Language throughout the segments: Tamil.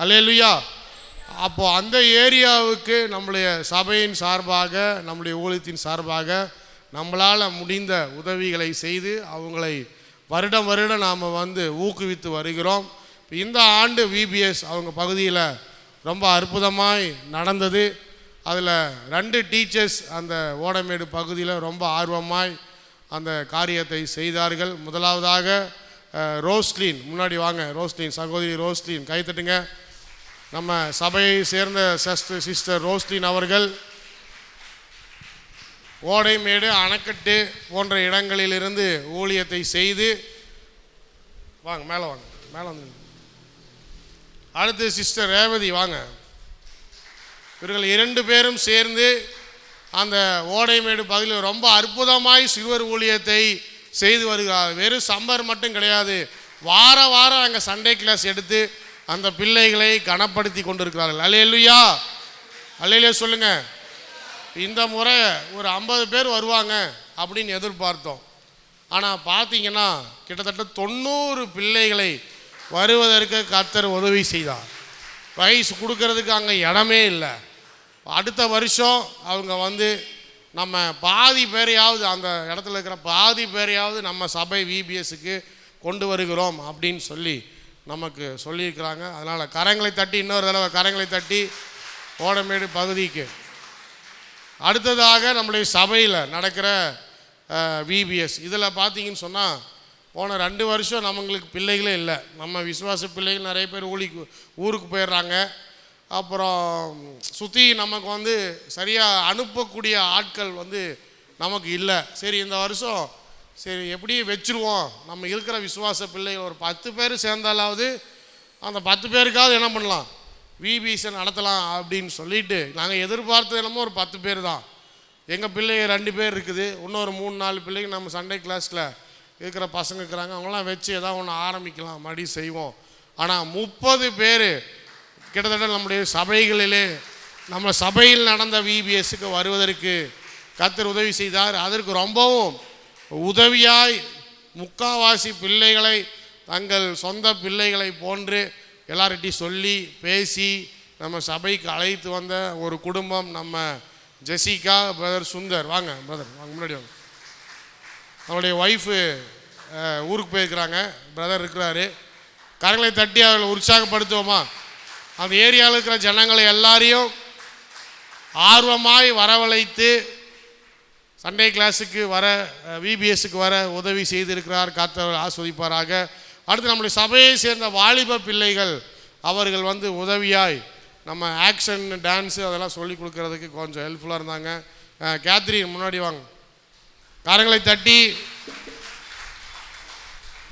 அல்லேலூயா. அப்போ அந்த ஏரியாவுக்கு நம்முடைய சபையின் சார்பாக, நம்முடைய ஊழியத்தின் சார்பாக நம்மளால் முடிந்த உதவிகளை செய்து அவங்களை வருடம் வருடம் நாம் ஊக்குவித்து வருகிறோம். இந்த ஆண்டு VBS அவங்க பகுதியில் ரொம்ப அற்புதமாய் நடந்தது. அதில் 2 டீச்சர்ஸ் அந்த ஓடமேடு பகுதியில் ரொம்ப ஆர்வமாய் அந்த காரியத்தை செய்தார்கள். முதலாவதாக ரோஸ்லின், முன்னாடி வாங்க. ரோஸ்லின், சகோதரி ரோஸ்லின், கைத்தட்டுங்க. நம்ம சபையை சேர்ந்த சிஸ்டர் ரோஸ்லின் அவர்கள் ஓடைமேடு, அணைக்கட்டு போன்ற இடங்களிலிருந்து ஊழியத்தை செய்து, வாங்க மேலே வாங்க, மேலே வந்து. அடுத்து சிஸ்டர் ரேவதி, வாங்க. இவர்கள் 2 பேரும் சேர்ந்து அந்த ஓடைமேடு பகுதியில் ரொம்ப அற்புதமாய் சிறுவர் ஊழியத்தை செய்து வருகிறார். வெறும் சம்மர் மட்டும் கிடையாது, வார வாரம் அங்கே சண்டே கிளாஸ் எடுத்து அந்த பிள்ளைகளை கனப்படுத்தி கொண்டிருக்கிறார்கள். அல்லேலூயா, அல்லேலூயா சொல்லுங்க. இந்த முறை ஒரு 50 பேர் வருவாங்க அப்படின்னு எதிர்பார்த்தோம். ஆனால் பார்த்தீங்கன்னா கிட்டத்தட்ட 90 பிள்ளைகளை வருவதற்கு கர்த்தர் உதவி செய்தார். வயசு கொடுக்கறதுக்கு அங்கே இடமே இல்லை. அடுத்த வருஷம் அவங்க நம்ம பாதி பேரையாவது, அந்த இடத்துல இருக்கிற பாதி பேரையாவது நம்ம சபை VBSக்கு கொண்டு வருகிறோம் அப்படின்னு சொல்லி நமக்கு சொல்லியிருக்கிறாங்க. அதனால் கரங்களை தட்டி, இன்னொரு தடவை கரங்களை தட்டி ஓடமேடு பகுதிக்கு. அடுத்ததாக நம்முடைய சபையில் நடக்கிற VBS இதில் பார்த்தீங்கன்னு சொன்னால், போன 2 வருஷம் நம்மங்களுக்கு பிள்ளைகளே இல்லை. நம்ம விசுவாச பிள்ளைகள் நிறைய பேர் ஊருக்கு போயிடுறாங்க. அப்புறம் சுற்றி நமக்கு சரியாக அனுப்பக்கூடிய ஆட்கள் நமக்கு இல்லை. சரி, இந்த வருஷம் சரி எப்படி வச்சுருவோம், நம்ம இருக்கிற விசுவாச பிள்ளைகள் ஒரு 10 பேர் சேர்ந்தாலாவது அந்த 10 பேருக்காவது என்ன பண்ணலாம், VBS நடத்தலாம் அப்படின்னு சொல்லிட்டு நாங்கள் எதிர்பார்த்தது என்னமோ ஒரு 10 பேர் தான். எங்கள் பிள்ளைங்க 2 பேர் இருக்குது, இன்னொரு 3-4 பிள்ளைங்க நம்ம சண்டே கிளாஸில் இருக்கிற பசங்க இருக்கிறாங்க. அவங்களாம் வச்சு ஏதாவது ஒன்று ஆரம்பிக்கலாம், மறுபடி செய்வோம். ஆனால் 30 பேர் கிட்டத்தட்ட நம்முடைய சபைகளிலே, நம்ம சபையில் நடந்த VBSக்கு வருவதற்கு கர்த்தர் உதவி செய்தார். அதற்கு ரொம்பவும் உதவியாய் முக்காவாசி பிள்ளைகளை தங்கள் சொந்த பிள்ளைகளை போன்று எல்லார்கிட்டையும் சொல்லி பேசி நம்ம சபைக்கு அழைத்து வந்த ஒரு குடும்பம் நம்ம ஜெசிகா, பிரதர் சுந்தர். வாங்க பிரதர், வாங்க முன்னாடி வாங்க. அவருடைய ஒய்ஃபு ஊருக்கு போயிருக்கிறாங்க, பிரதர் இருக்கிறாரு. கரங்களை தட்டி அவர்களை உற்சாகப்படுத்துவோமா? அந்த ஏரியாவில் இருக்கிற ஜனங்களை எல்லாரையும் ஆர்வமாய் வரவழைத்து சண்டே கிளாஸுக்கு வர, VBSக்கு வர உதவி செய்திருக்கிறார். கர்த்தர் ஆஸ்வதிப்பாராக. அடுத்து நம்முடைய சபையை சேர்ந்த வாலிப பிள்ளைகள் அவர்கள் உதவியாய் நம்ம ஆக்ஷன், டான்ஸு அதெல்லாம் சொல்லி கொடுக்கறதுக்கு கொஞ்சம் ஹெல்ப்ஃபுல்லாக இருந்தாங்க. கேத்ரின், முன்னாடி வாங்க. கரங்களை தட்டி.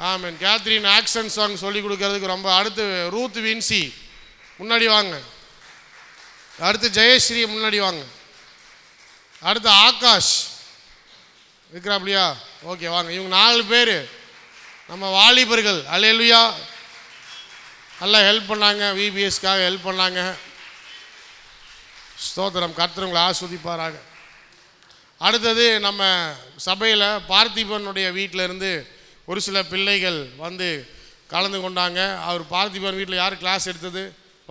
ஆமாம், கேத்ரின் ஆக்ஷன் சாங் சொல்லி கொடுக்கறதுக்கு ரொம்ப. அடுத்து ரூத் வின்சி, முன்னாடி வாங்க. அடுத்து ஜெயஸ்ரீ, முன்னாடி வாங்க. அடுத்து ஆகாஷ் இருக்கிறாப்லையா? ஓகே, வாங்க. இவங்க 4 பேர் நம்ம வாலிபர்கள். அல்லேலூயா, நல்லா ஹெல்ப் பண்ணாங்க, VBSக்காக ஹெல்ப் பண்ணாங்க. ஸ்தோத்திரம், கர்த்தர் உங்களை ஆஸ்வதிப்பாராக. அடுத்தது நம்ம சபையில் பார்த்திபனுடைய வீட்டிலேருந்து ஒரு சில பிள்ளைகள் கலந்து கொண்டாங்க. அவர் பார்த்திபன் வீட்டில் யார் கிளாஸ் எடுத்தது?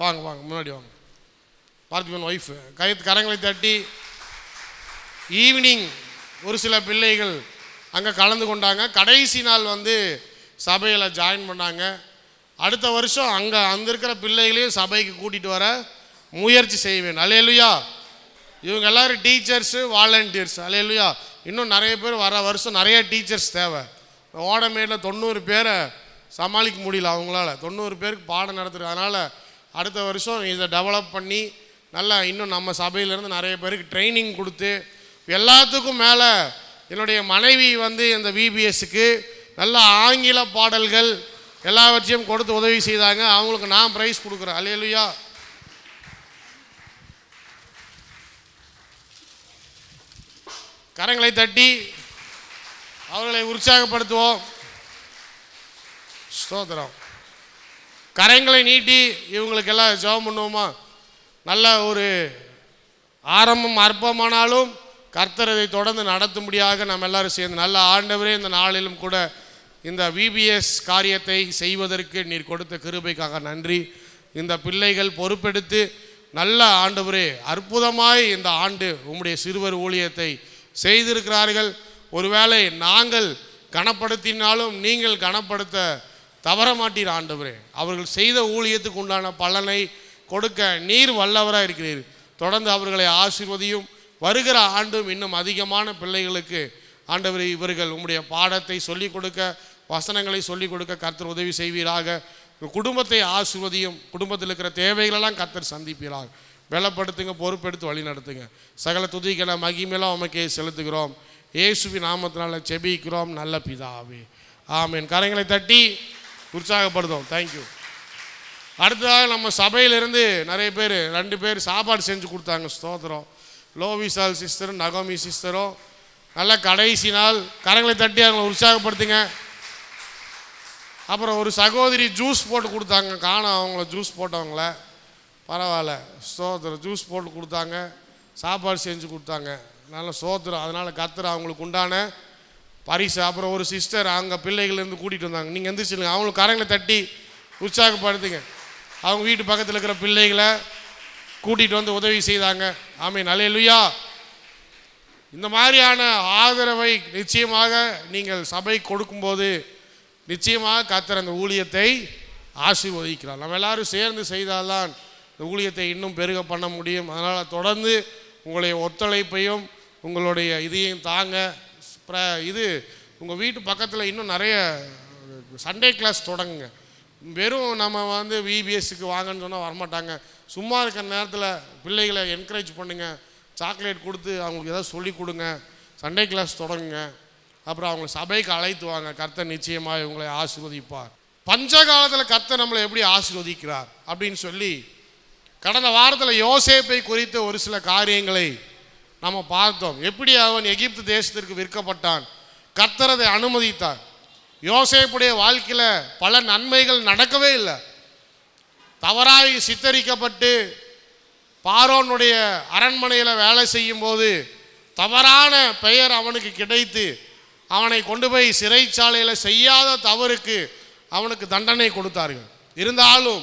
வாங்க வாங்க, முன்னாடி வாங்க. பார்த்திபன் ஒய்ஃபு. கரங்களை தட்டி. ஈவினிங் ஒரு சில பிள்ளைகள் அங்கே கலந்து கொண்டாங்க. கடைசி நாள் சபையில் ஜாயின் பண்ணாங்க. அடுத்த வருஷம் அங்கே இருக்கிற பிள்ளைகளையும் சபைக்கு கூட்டிகிட்டு வர முயற்சி செய்வேன். அல்லேலூயா. இவங்க எல்லோரும் டீச்சர்ஸு, வாலண்டியர்ஸ். அல்லேலூயா. இன்னும் நிறைய பேர் வர வருஷம் நிறைய டீச்சர்ஸ் தேவை. ஓடமேடில் 90 பேரை சமாளிக்க முடியல அவங்களால. 90 பேருக்கு பாடம் நடத்துறது. அதனால் அடுத்த வருஷம் இதை டெவலப் பண்ணி நல்லா இன்னும் நம்ம சபையிலேருந்து நிறைய பேருக்கு ட்ரைனிங் கொடுத்து, எல்லாத்துக்கும் மேலே என்னுடைய மனைவி இந்த VBSக்கு நல்ல ஆங்கில பாடல்கள் எல்லாவற்றையும் கொடுத்து உதவி செய்தாங்க. அவங்களுக்கு நான் ப்ரைஸ் கொடுக்குறேன். அல்லேலூயா. கரங்களை தட்டி அவர்களை உற்சாகப்படுத்துவோம். ஸ்தோத்திரம். கரங்களை நீட்டி இவங்களுக்கெல்லாம் ஜெபம் பண்ணுவோமா? நல்ல ஒரு ஆரம்பம் அற்பமானாலும் கர்த்தர் இதை தொடர்ந்து நடத்தும்படியாக நம்ம எல்லாரும் சேர்ந்து நல்ல ஆண்டவரே, இந்த நாளிலும் கூட இந்த விபிஎஸ் காரியத்தை செய்வதற்கு நீர் கொடுத்த கிருபைக்காக நன்றி. இந்த பிள்ளைகள் பொறுப்பெடுத்து நல்ல ஆண்டவரே அற்புதமாய் இந்த ஆண்டு உம்முடைய சிறுவர் ஊழியத்தை செய்திருக்கிறார்கள். ஒருவேளை நாங்கள் கனப்படுத்தினாலும் நீங்கள் கனப்படுத்த தவறமாட்டீர் ஆண்டவரே. அவர்கள் செய்த ஊழியத்துக்கு உண்டான பலனை கொடுக்க நீர் வல்லவராக இருக்கிறீர். தொடர்ந்து அவர்களை ஆசீர்வதியும். வருகிற ஆண்டும் இன்னும் அதிகமான பிள்ளைகளுக்கு ஆண்டவரே இவர்கள் உம்முடைய பாடத்தை சொல்லிக் கொடுக்க, வசனங்களை சொல்லிக் கொடுக்க கர்த்தர் உதவி செய்வீராக. குடும்பத்தை ஆசீர்வதியும். குடும்பத்தில் இருக்கிற தேவைகளெல்லாம் கர்த்தர் சந்திப்பீராக. பலப்படுத்துங்க, பொறுப்பெடுத்து வழி நடத்துங்க. சகல துதிக்கன மகிமையெல்லாம் உமக்கே செலுத்துகிறோம். இயேசுவின் நாமத்தினால ஜெபிக்கிறோம் நல்ல பிதாவே, ஆமென். கரங்களை தட்டி உற்சாகப்படுத்தும். தேங்க்யூ. அடுத்ததாக நம்ம சபையிலிருந்து நிறைய பேர் 2 பேர் சாப்பாடு செஞ்சு கொடுத்தாங்க. ஸ்தோத்திரம். லோவிசால் சிஸ்டரும் நகோமி சிஸ்டரும் நல்ல கடைசி நாள். கரங்களை தட்டி அவங்களை உற்சாகப்படுத்துங்க. அப்புறம் ஒரு சகோதரி ஜூஸ் போட்டு கொடுத்தாங்க. காணோம் அவங்கள, ஜூஸ் போட்டவங்கள. பரவாயில்ல, ஸ்தோத்திரம். ஜூஸ் போட்டு கொடுத்தாங்க, சாப்பாடு செஞ்சு கொடுத்தாங்க. நல்ல ஸ்தோத்திரம். அதனால் கர்த்தர் அவங்களுக்கு உண்டான பரிசு. அப்புறம் ஒரு சிஸ்டர் அவங்க பிள்ளைகள்லேருந்து கூட்டிகிட்டு வந்தாங்க. நீங்கள் எந்திரிச்சிருங்க, அவங்களுக்கு கரங்களை தட்டி உற்சாகப்படுத்துங்க. அவங்க வீட்டு பக்கத்தில் இருக்கிற பிள்ளைகளை கூட்டிகிட்டு வந்து உதவி செய்தாங்க. ஆமென், அல்லேலூயா. இந்த மாதிரியான ஆதரவை நிச்சயமாக நீங்கள் சபை கொடுக்கும்போது நிச்சயமாக கர்த்தர் அந்த ஊழியத்தை ஆசீர்வதிக்கிறார். நம்ம எல்லாரும் சேர்ந்து செய்தால்தான் இந்த ஊழியத்தை இன்னும் பெருக பண்ண முடியும். அதனால் தொடர்ந்து உங்களுடைய ஒத்துழைப்பையும் உங்களுடைய இதையும் தாங்க. இது உங்கள் வீட்டு பக்கத்தில் இன்னும் நிறைய சண்டே கிளாஸ் தொடங்குங்க. வெறும் நம்ம விபிஎஸ்க்கு வாங்கன்னு சொன்னால் வரமாட்டாங்க. சும்மா இருக்கிற நேரத்தில் பிள்ளைகளை என்கரேஜ் பண்ணுங்கள். சாக்லேட் கொடுத்து அவங்களுக்கு ஏதாவது சொல்லி கொடுங்க. சண்டே கிளாஸ் தொடங்குங்க. அப்புறம் அவங்களை சபைக்கு அழைத்து வாங்க. கர்த்தர் நிச்சயமாக உங்களை ஆசீர்வதிப்பார். பஞ்ச காலத்தில் கர்த்தர் நம்மளை எப்படி ஆசீர்வதிக்கிறார் அப்படின்னு சொல்லி கடந்த வாரத்தில் யோசேப்பை குறித்த ஒரு சில காரியங்களை நம்ம பார்த்தோம். எப்படி அவன் எகிப்து தேசத்திற்கு விற்கப்பட்டான், கர்த்தர் அதை அனுமதித்தார். யோசேப்புடைய வாழ்க்கையில் பல நன்மைகள் நடக்கவே இல்லை. தவறாய் சித்தரிக்கப்பட்டு பார்வோனுடைய அரண்மனையில் வேலை செய்யும் போது தவறான பெயர் அவனுக்கு கிடைத்து அவனை கொண்டு போய் சிறைச்சாலையில் செய்யாத தவறுக்கு அவனுக்கு தண்டனை கொடுத்தார்கள். இருந்தாலும்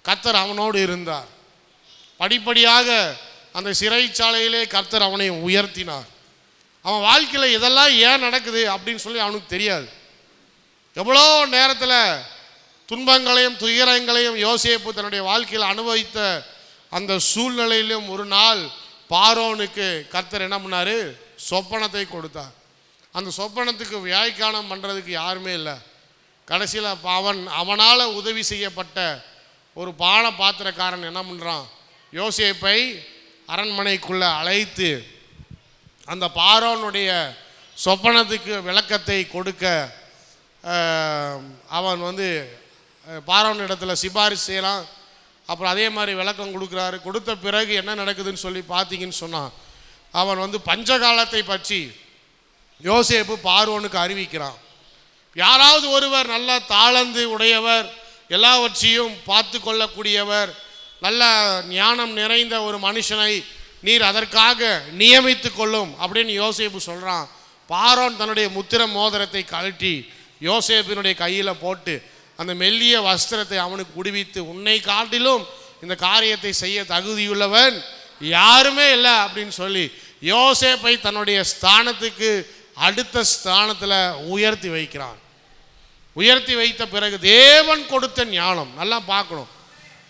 கர்த்தர் அவனோடு இருந்தார். படிப்படியாக அந்த சிறைச்சாலையிலே கர்த்தர் அவனை உயர்த்தினார். அவன் வாழ்க்கையில் இதெல்லாம் ஏன் நடக்குது அப்படின்னு சொல்லி அவனுக்கு தெரியாது. எவ்வளோ நேரத்தில் துன்பங்களையும் துயரங்களையும் யோசேப்பு தன்னுடைய வாழ்க்கையில் அனுபவித்த அந்த சூழ்நிலையிலும் ஒரு நாள் பார்வோனுக்கு கர்த்தர் என்ன பண்ணார், சொப்பனத்தை கொடுத்தார். அந்த சொப்பனத்துக்கு வியாக்கியானம் பண்ணுறதுக்கு யாருமே இல்லை. கடைசியில் அவனால் உதவி செய்யப்பட்ட ஒரு பான பாத்திரக்காரன் என்ன பண்ணுறான், யோசேப்பை அரண்மனைக்குள்ளே அழைத்து அந்த பார்வோனுடைய சொப்பனத்துக்கு விளக்கத்தை கொடுக்க அவன் பார்வோன் இடத்துல சிபாரிசு செய்யலாம். அப்புறம் அதே மாதிரி விளக்கம் கொடுக்குறாரு. கொடுத்த பிறகு என்ன நடக்குதுன்னு சொல்லி பார்த்தீங்கன்னு சொன்னான், அவன் பஞ்சகாலத்தை பற்றி யோசேப்பு பார்வோனுக்கு அறிவிக்கிறான். யாராவது ஒருவர் நல்ல தாளந்து உடையவர், எல்லாவற்றையும் பார்த்து கொள்ளக்கூடியவர், நல்ல ஞானம் நிறைந்த ஒரு மனுஷனை நீர் அதற்காக நியமித்து கொள்ளும் அப்படின்னு யோசேப்பு சொல்கிறான். பார்வோன் தன்னுடைய முத்திர மோதிரத்தை கழட்டி யோசேப்பினுடைய கையில் போட்டு அந்த மெல்லிய வஸ்திரத்தை அவனுக்கு உடுவித்து, உன்னை காட்டிலும் இந்த காரியத்தை செய்ய தகுதியுள்ளவன் யாருமே இல்லை அப்படின்னு சொல்லி யோசேப்பை தன்னுடைய ஸ்தானத்துக்கு அடுத்த ஸ்தானத்தில் உயர்த்தி வைக்கிறான். உயர்த்தி வைத்த பிறகு தேவன் கொடுத்த ஞானம் நல்லா பார்க்கணும்.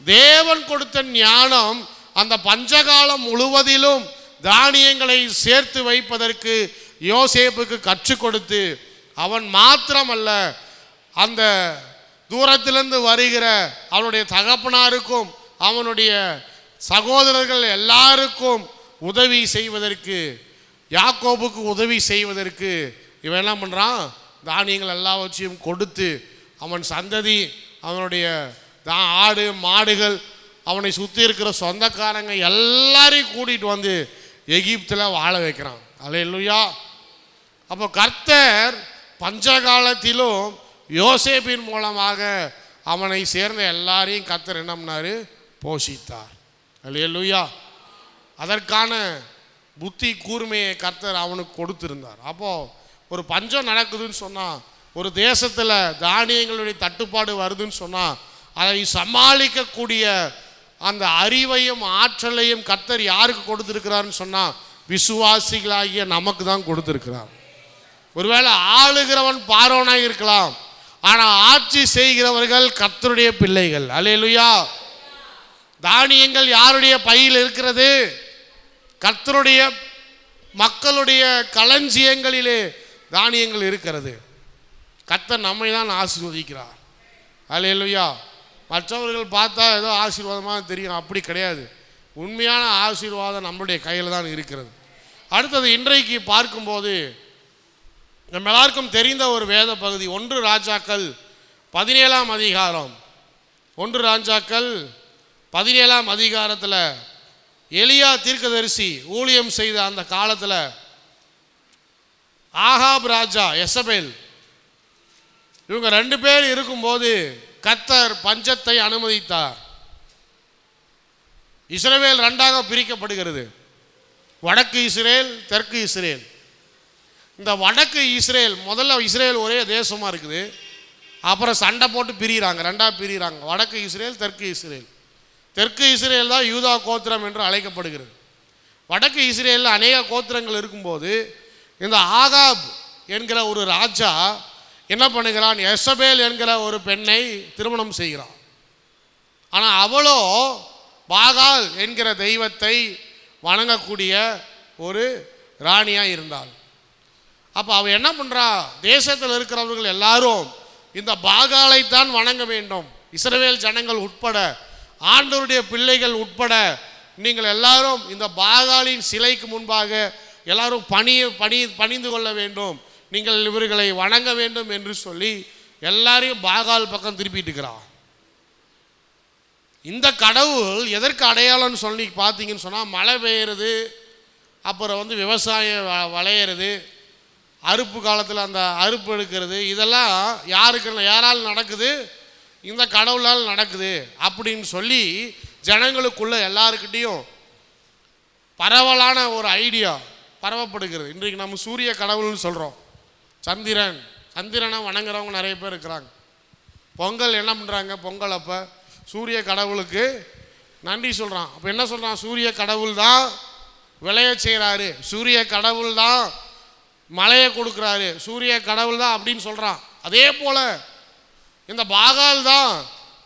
தேவன் கொடுத்த ஞானம் அந்த பஞ்சகாலம் முழுவதிலும் தானியங்களை சேர்த்து வைப்பதற்கு யோசேப்புக்கு கற்றுக் கொடுத்து, அவன் மாத்திரமல்ல அந்த தூரத்திலிருந்து வருகிற அவனுடைய தகப்பனாருக்கும் அவனுடைய சகோதரர்கள் எல்லாருக்கும் உதவி செய்வதற்கு, யாக்கோபுக்கு உதவி செய்வதற்கு இவன் என்ன பண்ணுறான், தானியங்கள் எல்லாவற்றையும் கொடுத்து அவன் சந்ததி, அவனுடைய ஆடு மாடுகள், அவனை சுற்றி இருக்கிற சொந்தக்காரங்க எல்லாரையும் கூட்டிகிட்டு வந்து எகிப்தில் வாழ வைக்கிறான். அல்லேலூயா. அப்போ கர்த்தர் பஞ்சகாலத்திலும் யோசேப்பின் மூலமாக அவனை சேர்ந்த எல்லாரையும் கர்த்தர் என்ன பண்ணாரு? போஷித்தார். அல்லேலூயா. அதற்கான புத்தி கூர்மையை கர்த்தர் அவனுக்கு கொடுத்திருந்தார். அப்போது ஒரு பஞ்சம் நடக்குதுன்னு சொன்னால், ஒரு தேசத்தில் தானியங்களுடைய தட்டுப்பாடு வருதுன்னு சொன்னால், அதை சமாளிக்கக்கூடிய அந்த அறிவையும் ஆற்றலையும் கர்த்தர் யாருக்கு கொடுத்துருக்கிறாருன்னு சொன்னால், விசுவாசிகளாகிய நமக்கு தான் கொடுத்துருக்கிறார். ஒருவேளை ஆளுகிறவன் பார்வோனாக இருக்கலாம், ஆனால் ஆட்சி செய்கிறவர்கள் கர்த்தருடைய பிள்ளைகள். அல்லேலூயா. தானியங்கள் யாருடைய பையில் இருக்கிறது? கர்த்தருடைய மக்களுடைய களஞ்சியங்களிலே தானியங்கள் இருக்கிறது. கர்த்தர் நம்மை தான் ஆசீர்வதிக்கிறார். அல்லேலூயா. மற்றவர்கள் பார்த்தா ஏதோ ஆசீர்வாதமாக தெரியும், அப்படி கிடையாது. உண்மையான ஆசீர்வாதம் நம்மளுடைய கையில் தான் இருக்கிறது. அடுத்தது இன்றைக்கு பார்க்கும்போது நம்ம எல்லாருக்கும் தெரிந்த ஒரு வேத பகுதி 1 ராஜாக்கள் 17ஆம் அதிகாரம். 1 ராஜாக்கள் 17ஆம் அதிகாரத்தில் எலியா தீர்க்கதரிசி ஊழியம் செய்த அந்த காலத்தில் ஆகாப் ராஜா, எசபேல், இவங்க 2 பேர் இருக்கும்போது கர்த்தர் பஞ்சத்தை அனுமதித்தார். இஸ்ரவேல் 2ஆக பிரிக்கப்படுகிறது. வடக்கு இஸ்ரேல், தெற்கு இஸ்ரேல். இந்த வடக்கு இஸ்ரேல், முதல்ல இஸ்ரேல் ஒரே தேசமாக இருக்குது, அப்புறம் சண்டை போட்டு பிரிகிறாங்க, 2ஆக பிரிகிறாங்க. வடக்கு இஸ்ரேல், தெற்கு இஸ்ரேல். தெற்கு இஸ்ரேல் தான் யூதா கோத்திரம் என்று அழைக்கப்படுகிறது. வடக்கு இஸ்ரேலில் அநேக கோத்திரங்கள் இருக்கும்போது இந்த ஆகாப் என்கிற ஒரு ராஜா என்ன பண்ணுகிறான்? எசபேல் என்கிற ஒரு பெண்ணை திருமணம் செய்கிறான். ஆனால் அவளோ பாகால் என்கிற தெய்வத்தை வணங்கக்கூடிய ஒரு ராணியாக இருந்தாள். அப்போ அவள் என்ன பண்ணுறா? தேசத்தில் இருக்கிறவர்கள் எல்லாரும் இந்த பாகாலைத்தான் வணங்க வேண்டும். இஸ்ரவேல் ஜனங்கள் உட்பட, ஆண்டவருடைய பிள்ளைகள் உட்பட, நீங்கள் எல்லாரும் இந்த பாகாலின் சிலைக்கு முன்பாக எல்லாரும் பணிந்து கொள்ள வேண்டும், நீங்கள் இவர்களை வணங்க வேண்டும் என்று சொல்லி எல்லாரையும் பாகால் பக்கம் திருப்பிட்டு இருக்கிறான். இந்த கடவுள் எதற்கு அடையாளம்னு சொல்லி பார்த்தீங்கன்னு சொன்னால், மழை பெய்யுறது, அப்புறம் விவசாயம் விளையிறது, அறுப்பு காலத்தில் அந்த அறுப்பு எடுக்கிறது, இதெல்லாம் யாரால் நடக்குது? இந்த கடவுளால் நடக்குது அப்படின்னு சொல்லி ஜனங்களுக்குள்ள எல்லாருக்கிட்டையும் பரவலான ஒரு ஐடியா பரவப்படுகிறது. இன்றைக்கு நம்ம சூரிய கடவுள்னு சொல்கிறோம். சந்திரனை வணங்குறவங்க நிறைய பேர் இருக்கிறாங்க. பொங்கல் என்ன பண்ணுறாங்க? பொங்கல் அப்போ சூரிய கடவுளுக்கு நன்றி சொல்கிறான். அப்போ என்ன சொல்கிறான்? சூரிய கடவுள் தான் விளைய செய்கிறாரு, சூரிய கடவுள் தான் மழையை கொடுக்குறாரு, சூரிய கடவுள் தான் அப்படின்னு சொல்கிறான். அதே போல் இந்த பாகால் தான்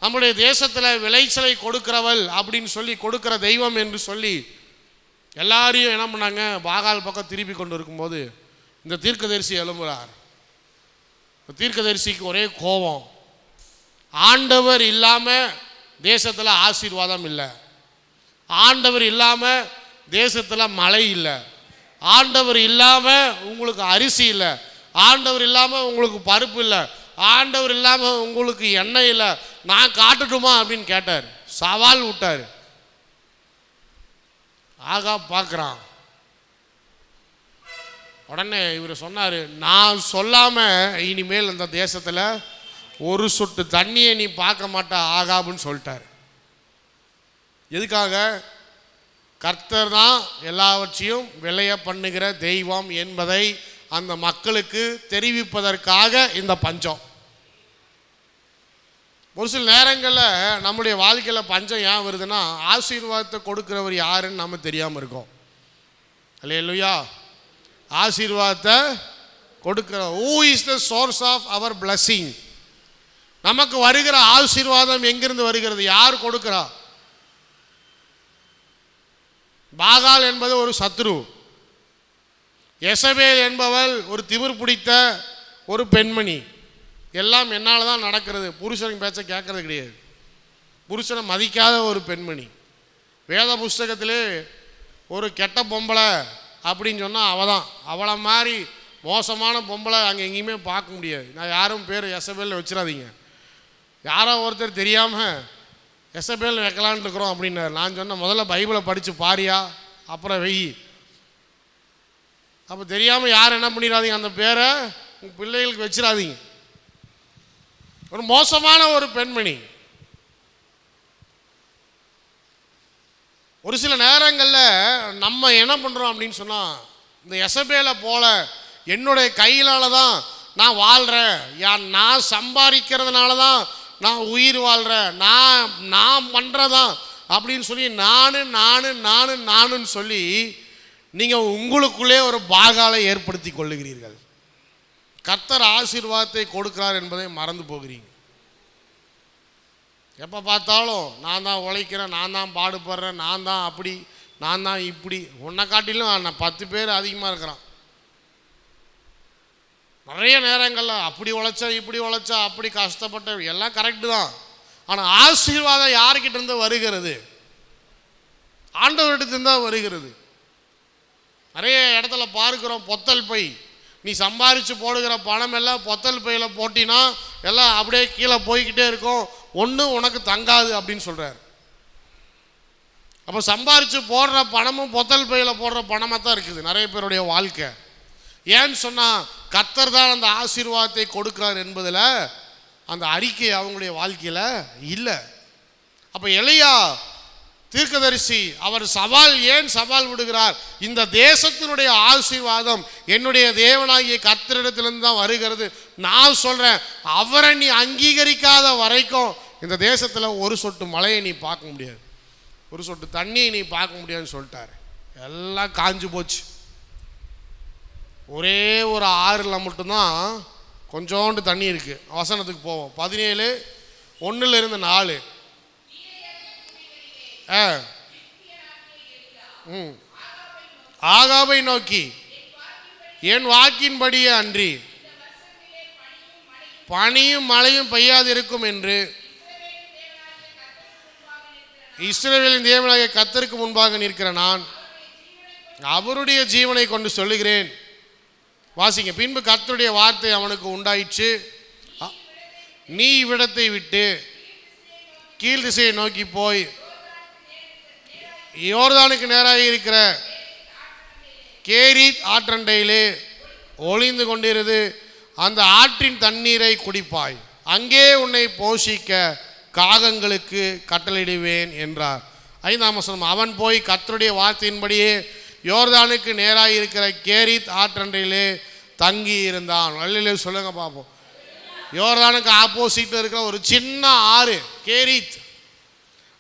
நம்முடைய தேசத்தில் விளைச்சலை கொடுக்கிறவள் அப்படின்னு சொல்லி, கொடுக்கிற தெய்வம் என்று சொல்லி எல்லாரையும் என்ன பண்ணாங்க? பாகால் பக்கம் திருப்பி கொண்டு இருக்கும்போது இந்த தீர்க்கதரிசி எழும்புகிறார். தீர்க்கதரிசிக்கு ஒரே கோபம். ஆண்டவர் இல்லாமல் தேசத்தில் ஆசீர்வாதம் இல்லை, ஆண்டவர் இல்லாமல் தேசத்தில் மழை இல்லை, ஆண்டவர் இல்லாமல் உங்களுக்கு அரிசி இல்லை, ஆண்டவர் இல்லாமல் உங்களுக்கு பருப்பு இல்லை, ஆண்டவர் இல்லாமல் உங்களுக்கு எண்ணெய் இல்லை, நான் காட்டட்டுமா அப்படின்னு கேட்டார். சவால் விட்டார். ஆகா பார்க்குறான். உடனே இவர் சொன்னார், நான் சொல்லாமல் இனிமேல் இந்த தேசத்தில் ஒரு சொட்டு தண்ணியை நீ பார்க்க மாட்டா ஆகாப்புன்னு சொல்லிட்டார். எதுக்காக? கர்த்தர் தான் எல்லாவற்றையும் விளைய பண்ணுகிற தெய்வம் என்பதை அந்த மக்களுக்கு தெரிவிப்பதற்காக இந்த பஞ்சம். ஒரு சில நேரங்களில் நம்முடைய வாழ்க்கையில் பஞ்சம் ஏன் வருதுன்னா, ஆசீர்வாதத்தை கொடுக்கிறவர் யாருன்னு நம்ம தெரியாமல் இருக்கோம். அல்லேலூயா. ஆசீர்வாதத்தை கொடுக்கிற who is the source of our blessing? நமக்கு வருகிற ஆசீர்வாதம் எங்கிருந்து வருகிறது? யார் கொடுக்கிறா? பாகால் என்பது ஒரு சத்ரு, எசபேல் என்பவள் ஒரு திமிர் பிடித்த ஒரு பெண்மணி. எல்லாம் என்னால் தான் நடக்கிறது. புருஷனுக்கு பேச்ச கேட்கறது கிடையாது. புருஷனை மதிக்காத ஒரு பெண்மணி. வேத புஸ்தகத்திலே ஒரு கெட்ட பொம்பளை அப்படின்னு சொன்னால் அவள் தான். அவளை மாதிரி மோசமான பொம்பளை அங்கே எங்கேயுமே பார்க்க முடியாது. நான் யாரும் பேர் எசபேல் வச்சிடாதீங்க. யாரோ ஒருத்தர் தெரியாமல் எசபேல் வைக்கலான்னு இருக்கிறோம் அப்படின்னாரு. நான் சொன்னேன், முதல்ல பைபிளை படித்து பாரியா, அப்புறம் வெய். அப்போ தெரியாமல் யார் என்ன பண்ணிடாதீங்க, அந்த பேரை உங்கள் பிள்ளைகளுக்கு வச்சிடாதீங்க. ஒரு மோசமான ஒரு பெண்மணி. ஒரு சில நேரங்களில் நம்ம என்ன பண்ணுறோம் அப்படின்னு சொன்னால், இந்த எசபேலை போல என்னுடைய கையிலால தான் நான் வாழ்கிறேன், நான் சம்பாதிக்கிறதுனால தான் நான் உயிர் வாழ்கிறேன், நான் பண்ணுறதான் அப்படின்னு சொல்லி நானுன்னு சொல்லி நீங்கள் உங்களுக்குள்ளே ஒரு பாகாலை ஏற்படுத்தி கொள்ளுகிறீர்கள். கர்த்தர் ஆசீர்வாதத்தை கொடுக்கிறார் என்பதை மறந்து போகிறீங்க. எப்போ பார்த்தாலும் நான் தான் உழைக்கிறேன், நான் தான் பாடுபடுறேன், நான் தான் அப்படி, நான் தான் இப்படி. உன்னை காட்டிலும் நான் 10 பேர் அதிகமாக இருக்கிறான். நிறைய நேரங்களில் அப்படி உழைச்சா இப்படி உழைச்சா அப்படி கஷ்டப்பட்ட எல்லாம் கரெக்டு தான். ஆனால் ஆசீர்வாதம் யாருக்கிட்ட இருந்து வருகிறது? ஆண்டவர்கிட்ட தான் வருகிறது. நிறைய இடத்துல பார்க்கிறோம், பொத்தல் பை. நீ சம்பாரித்து போடுகிற பணம் எல்லாம் பொத்தல் பையில் போட்டினா எல்லாம் அப்படியே கீழே போய்கிட்டே இருக்கும், ஒன்றும் உனக்கு தங்காது அப்படின்னு சொல்கிறார். அப்போ சம்பாரித்து போடுற பணமும் பொத்தல் பையில் போடுற பணமாக தான் இருக்குது நிறைய பேருடைய வாழ்க்கை. ஏன்னு சொன்னால் கர்த்தர் தான் அந்த ஆசீர்வாதத்தை கொடுக்கிறார் என்பதில் அந்த அறிக்கை அவங்களுடைய வாழ்க்கையில் இல்லை. அப்போ எலியா தீர்க்கதரிசி அவர் ஏன் சவால் விடுகிறார்? இந்த தேசத்தினுடைய ஆசீர்வாதம் என்னுடைய தேவனாகிய கர்த்தரிடத்திலிருந்து தான் வருகிறது. நான் சொல்கிறேன், அவரை நீ அங்கீகரிக்காத வரைக்கும் இந்த தேசத்தில் ஒரு சொட்டு மழையை நீ பார்க்க முடியாது, ஒரு சொட்டு தண்ணியை நீ பார்க்க முடியாதுன்னு சொல்லிட்டாரு. எல்லாம் காஞ்சு போச்சு. ஒரே ஒரு ஆறில் மட்டும்தான் கொஞ்சோண்டு தண்ணி இருக்குது. வசனத்துக்கு போவோம். 17:1-4. ஆகாபை நோக்கி, என் வாக்கின்படியே அன்றி பனியும் மழையும் பெய்யாது இருக்கும் என்று இஸ்ரவேலின் தேவனாகிய கர்த்தருக்கு முன்பாக நிற்கிற நான் அவருடைய ஜீவனை கொண்டு சொல்லுகிறேன். வாசிங்க. பின்பு கர்த்தருடைய வார்த்தை அவனுக்கு உண்டாயிற்று, நீ இவ்விடத்தை விட்டு கீழ் திசையை நோக்கி போய் யோர்தானுக்கு நேராக இருக்கிற கேரீத் ஆற்றண்டையிலே ஒளிந்து கொண்டிருது, அந்த ஆற்றின் தண்ணீரை குடிப்பாய், அங்கே உன்னை போஷிக்க காகங்களுக்கு கட்டளையிடுவேன் என்றார். 5ஆம் வசனம். அவன் போய் கர்த்தருடைய வார்த்தையின்படியே யோர்தானுக்கு நேராக இருக்கிற கேரீத் ஆற்றண்டையிலே தங்கி இருந்தான். வழியிலே சொல்லுங்க பார்ப்போம். யோர்தானுக்கு ஆப்போசிட்டில் இருக்கிற ஒரு சின்ன ஆறு கேரீத்,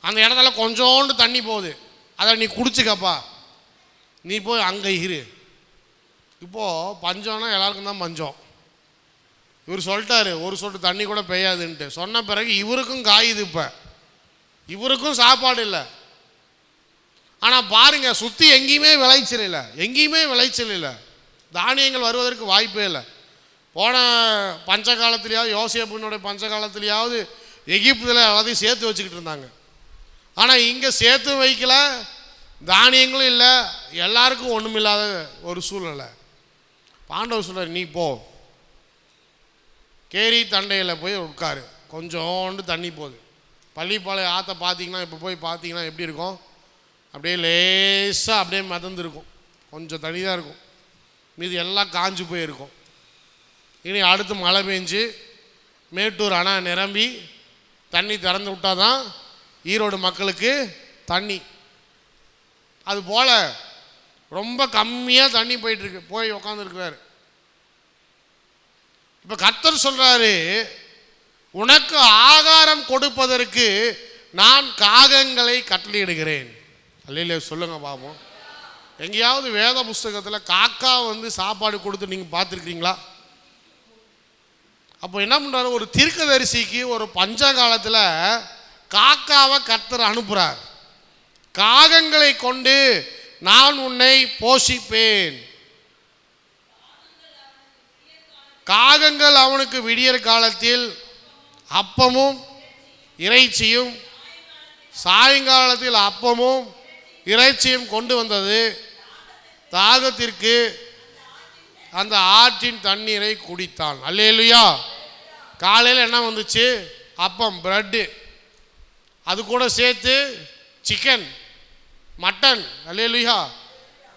அந்த இடத்துல கொஞ்சோண்டு தண்ணி போகுது, அதை நீ குடிச்சுக்கப்பா, நீ போய் அங்கே இரு. இப்போது பஞ்சம்னா எல்லாருக்கும் தான் பஞ்சம். இவர் சொல்லிட்டாரு ஒரு சொட்டு தண்ணி கூட பெய்யாதுன்ட்டு. சொன்ன பிறகு இவருக்கும் காயுது, இப்போ இவருக்கும் சாப்பாடு இல்லை. ஆனால் பாருங்க, சுற்றி எங்கேயுமே விளைச்சல் இல்லை, தானியங்கள் வருவதற்கு வாய்ப்பே இல்லை. போன பஞ்ச காலத்துலேயாவது, யோசேப்புனுடைய பஞ்ச காலத்துலேயாவது எகிப்தில் எல்லாத்தையும் சேர்த்து வச்சுக்கிட்டு இருந்தாங்க. ஆனால் இங்கே சேர்த்து வைக்கல, தானியங்களும் இல்லை, எல்லாருக்கும் ஒன்றும் இல்லாத ஒரு சூழ்நிலை. ஆண்டவர் சொல்றார், நீ போ, கேரி தண்டையில் போய் உட்காரு, கொஞ்சோண்டு தண்ணி போகுது. பள்ளிப்பாளைய ஆற்றை பார்த்தீங்கன்னா, இப்போ போய் பார்த்தீங்கன்னா எப்படி இருக்கும்? அப்படியே லேசாக அப்படியே மிதந்துருக்கும், கொஞ்சம் தண்ணி தான் இருக்கும், மீது எல்லாம் காஞ்சு போயிருக்கும். இனி அடுத்து மழை பெஞ்சு மேட்டூர் அணை நிரம்பி தண்ணி திறந்து விட்டால் தான் ஈரோடு மக்களுக்கு தண்ணி. அதுபோல் ரொம்ப கம்மியாக தண்ணி போயிட்டுருக்கு, போய் உக்காந்துருக்கிறாரு. இப்போ கர்த்தர் சொல்கிறாரு, உனக்கு ஆகாரம் கொடுப்பதற்கு நான் காகங்களை கட்டளையிடுகிறேன். அல்லையிலே சொல்லுங்க பாப்போம். எங்கேயாவது வேத புஸ்தகத்தில் காக்கா வந்து சாப்பாடு கொடுத்து நீங்கள் பார்த்துருக்கிறீங்களா? அப்போ என்ன பண்ணுறாரு, ஒரு தீர்க்கதரிசிக்கு ஒரு பஞ்ச காலத்தில் காக்காவை கர்த்தர் அனுப்புகிறார். காகங்களை கொண்டு நான் உன்னை போஷிப்பேன். காகங்கள் அவனுக்கு விடியற் காலத்தில் அப்பமும் இறைச்சியும், சாயங்காலத்தில் அப்பமும் இறைச்சியும் கொண்டு வந்தது. தாகத்திற்கு அந்த ஆற்றின் தண்ணீரை குடித்தான். அல்லேலூயா. காலையில் என்ன வந்துச்சு? அப்பம், பிரெட்டு, அது கூட சேர்த்து சிக்கன், மட்டன். அல்லேலூயா.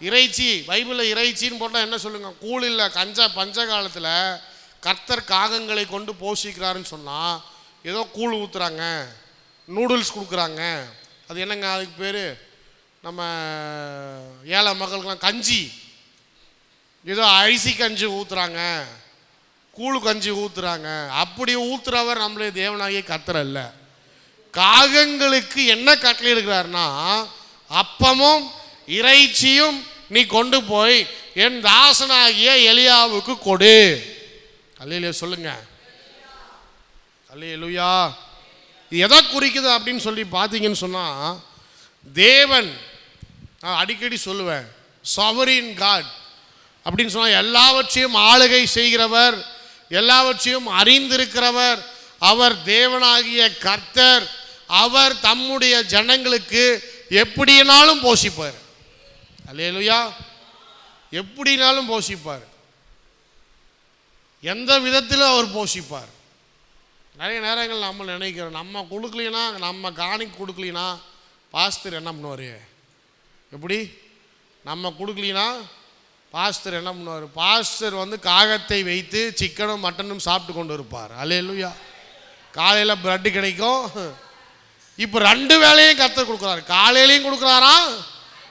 இறைச்சி, பைபிளில் இறைச்சின்னு போட்டால் என்ன சொல்லுங்க? கூழ் இல்லை. பஞ்ச காலத்தில் கர்த்தர் காகங்களை கொண்டு போஷிக்கிறாருன்னு சொன்னால் ஏதோ கூழ் ஊற்றுறாங்க, நூடுல்ஸ் கொடுக்குறாங்க, அது என்னங்க அதுக்கு பேர்? நம்ம ஏழை மக்களுக்கெல்லாம் கஞ்சி, ஏதோ அரிசி கஞ்சி ஊற்றுறாங்க, கூழு கஞ்சி ஊற்றுறாங்க. அப்படி ஊற்றுறவர் நம்மளுடைய தேவனாகிய கர்த்தர் அல்ல. காகங்களுக்கு என்ன கட்டளை எடுக்கிறாருன்னா, அப்பமும் இறைச்சியும் நீ கொண்டு போய் என் தாசனாகிய எலியாவுக்கு கொடு. அல்லேலூயா சொல்லுங்க. அல்லேலூயா. இது எதை குறிக்குது அப்படின்னு சொல்லி பார்த்தீங்கன்னு சொன்னால், தேவன், நான் அடிக்கடி சொல்லுவேன், சாவரின் காட் அப்படின்னு சொன்னால் எல்லாவற்றையும் ஆளுகை செய்கிறவர், எல்லாவற்றையும் அறிந்திருக்கிறவர் அவர் தேவனாகிய கர்த்தர். அவர் தம்முடைய ஜனங்களுக்கு எப்படினாலும் போஷிப்பார். அல்லேலூயா. எப்படினாலும் போஷிப்பார், எந்த விதத்தில் அவர் போஷிப்பார். நிறைய நேரங்கள் நம்ம நினைக்கிறோம், நம்ம கொடுக்கலினா, நம்ம காணிக்கு கொடுக்கலினா பாஸ்டர் என்ன பண்ணுவார்? எப்படி? நம்ம கொடுக்கலினா பாஸ்டர் என்ன பண்ணுவார்? பாஸ்டர் காகத்தை வைத்து சிக்கனும் மட்டனும் சாப்பிட்டு கொண்டு இருப்பார். அல்லேலூயா. காலையில் பிரெட்டு கிடைக்கும். இப்போ 2 வேளையும் கர்த்தர் கொடுக்குறாரு. காலையிலையும் கொடுக்குறாரா,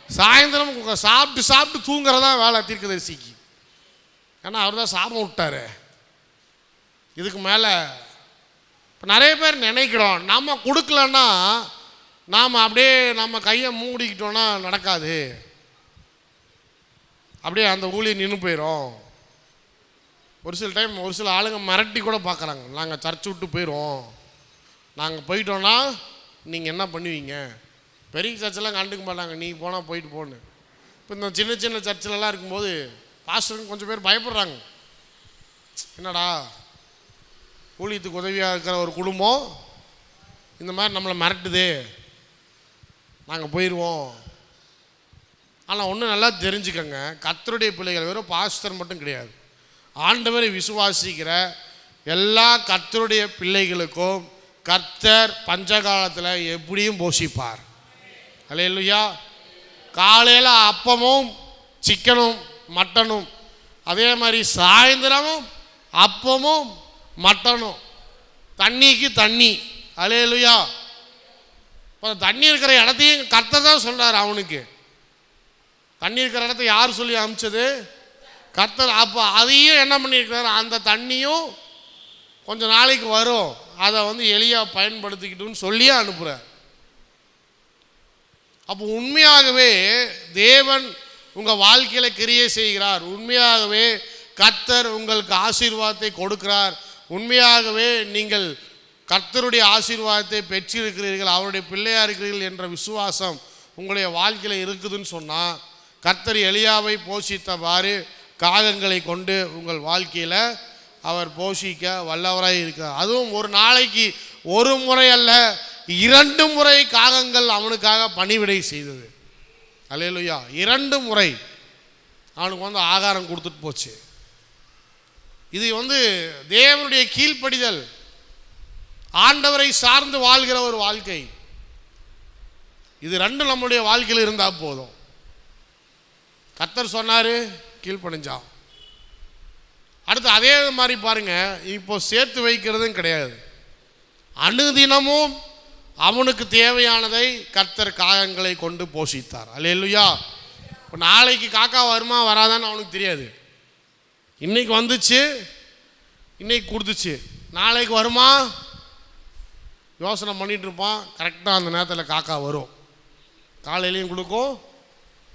சாயந்தரம் கொடுக்குறாரு. சாப்பிட்டு தூங்குறதா வேலை தீர்க்கதரிசிக்கு. ஏன்னா அவர் தான் சாபம் விட்டார். இதுக்கு மேலே இப்போ நிறைய பேர் நினைக்கிறோம், நம்ம கொடுக்கலன்னா நாம் அப்படியே நம்ம கையை மூடிக்கிட்டோன்னா நடக்காது, அப்படியே அந்த ஊழியம் நின்று போயிடும். ஒரு சில டைம் ஒரு சில ஆளுங்க மிரட்டி கூட பார்க்குறாங்க, நாங்கள் சர்ச் விட்டு போயிடுவோம், நாங்கள் போயிட்டோன்னா நீங்கள் என்ன பண்ணுவீங்க? பெரிய சர்ச்செல்லாம் கண்டுக்க மாட்டாங்க, நீ போனால் போயிட்டு போன்னு. இப்போ இந்த சின்ன சின்ன சர்ச்சிலலாம் இருக்கும்போது பாஸ்டருக்கு கொஞ்சம் பேர் பயப்படுறாங்க. என்னடா ஊழியத்துக்கு உதவியாக இருக்கிற ஒரு குடும்பம் இந்த மாதிரி நம்மளை மிரட்டுது, நாங்கள் போயிடுவோம். ஆனால் ஒன்று நல்லா தெரிஞ்சுக்கங்க, கர்த்தருடைய பிள்ளைகள் வெறும் பாஸ்டர் மட்டும் கிடையாது, ஆண்டவரை விசுவாசிக்கிற எல்லா கர்த்தருடைய பிள்ளைகளுக்கும் கர்த்தர் பஞ்சகாலத்தில் எப்படியும் போஷிப்பார். அல்லேலூயா. காலையில் அப்பமும் சிக்கனும் மட்டனும், அதே மாதிரி சாயந்தரமும் அப்பமும் மட்டனும், தண்ணிக்கு தண்ணி. அல்லேலூயா. இப்போ தண்ணி இருக்கிற இடத்தையும் கர்த்தர் தான் சொல்கிறார். அவனுக்கு தண்ணி இருக்கிற இடத்த யார் சொல்லி அனுப்பிச்சது? கர்த்தர். அப்போ அதையும் என்ன பண்ணியிருக்கிறார்? அந்த தண்ணியும் கொஞ்சம் நாளைக்கு வரும், அதை எலியா பயன்படுத்திக்கிட்டுன்னு சொல்லியே அனுப்புகிறார். அப்போ உண்மையாகவே தேவன் உங்கள் வாழ்க்கையில் கிரியை செய்கிறார். உண்மையாகவே கர்த்தர் உங்களுக்கு ஆசீர்வாதத்தை கொடுக்கிறார். உண்மையாகவே நீங்கள் கர்த்தருடைய ஆசீர்வாதத்தை பெற்றிருக்கிறீர்கள், அவருடைய பிள்ளையாக இருக்கிறீர்கள் என்ற விசுவாசம் உங்களுடைய வாழ்க்கையில் இருக்குதுன்னு சொன்னால், கர்த்தர் எலியாவை போஷித்தவாறு காகங்களை கொண்டு உங்கள் வாழ்க்கையில் அவர் போஷிக்க வல்லவராய் இருக்கிறார். அதுவும் ஒரு நாளைக்கு ஒரு முறை அல்ல, 2 முறை காகங்கள் அவனுக்காக பணிவிடை செய்தது. அல்லேலூயா. 2 முறை அவனுக்கு ஆகாரம் கொடுத்துட்டு போச்சு. இது தேவனுடைய கீழ்ப்படிதல், ஆண்டவரை சார்ந்து வாழ்கிற ஒரு வாழ்க்கை. இது 2 நம்முடைய வாழ்க்கையில் இருந்தால் போதும். கர்த்தர் சொன்னார், கீழ்ப்படிஞ்சான். அடுத்து அதே மாதிரி பாருங்க, இப்போ சேர்த்து வைக்கிறதும் கிடையாது, அனுதினமும் அவனுக்கு தேவையானதை கர்த்தர் காகங்களை கொண்டு போஷித்தார். அல்லேலூயா. இப்போ நாளைக்கு காக்கா வருமா வராதான்னு அவனுக்கு தெரியாது. இன்னைக்கு வந்துச்சு, இன்னைக்கு கொடுத்துச்சு, நாளைக்கு வருமா யோசனை பண்ணிகிட்டு இருப்பான். கரெக்டாக அந்த நேரத்தில் காக்கா வரும். காலையிலையும் கொடுக்கும்,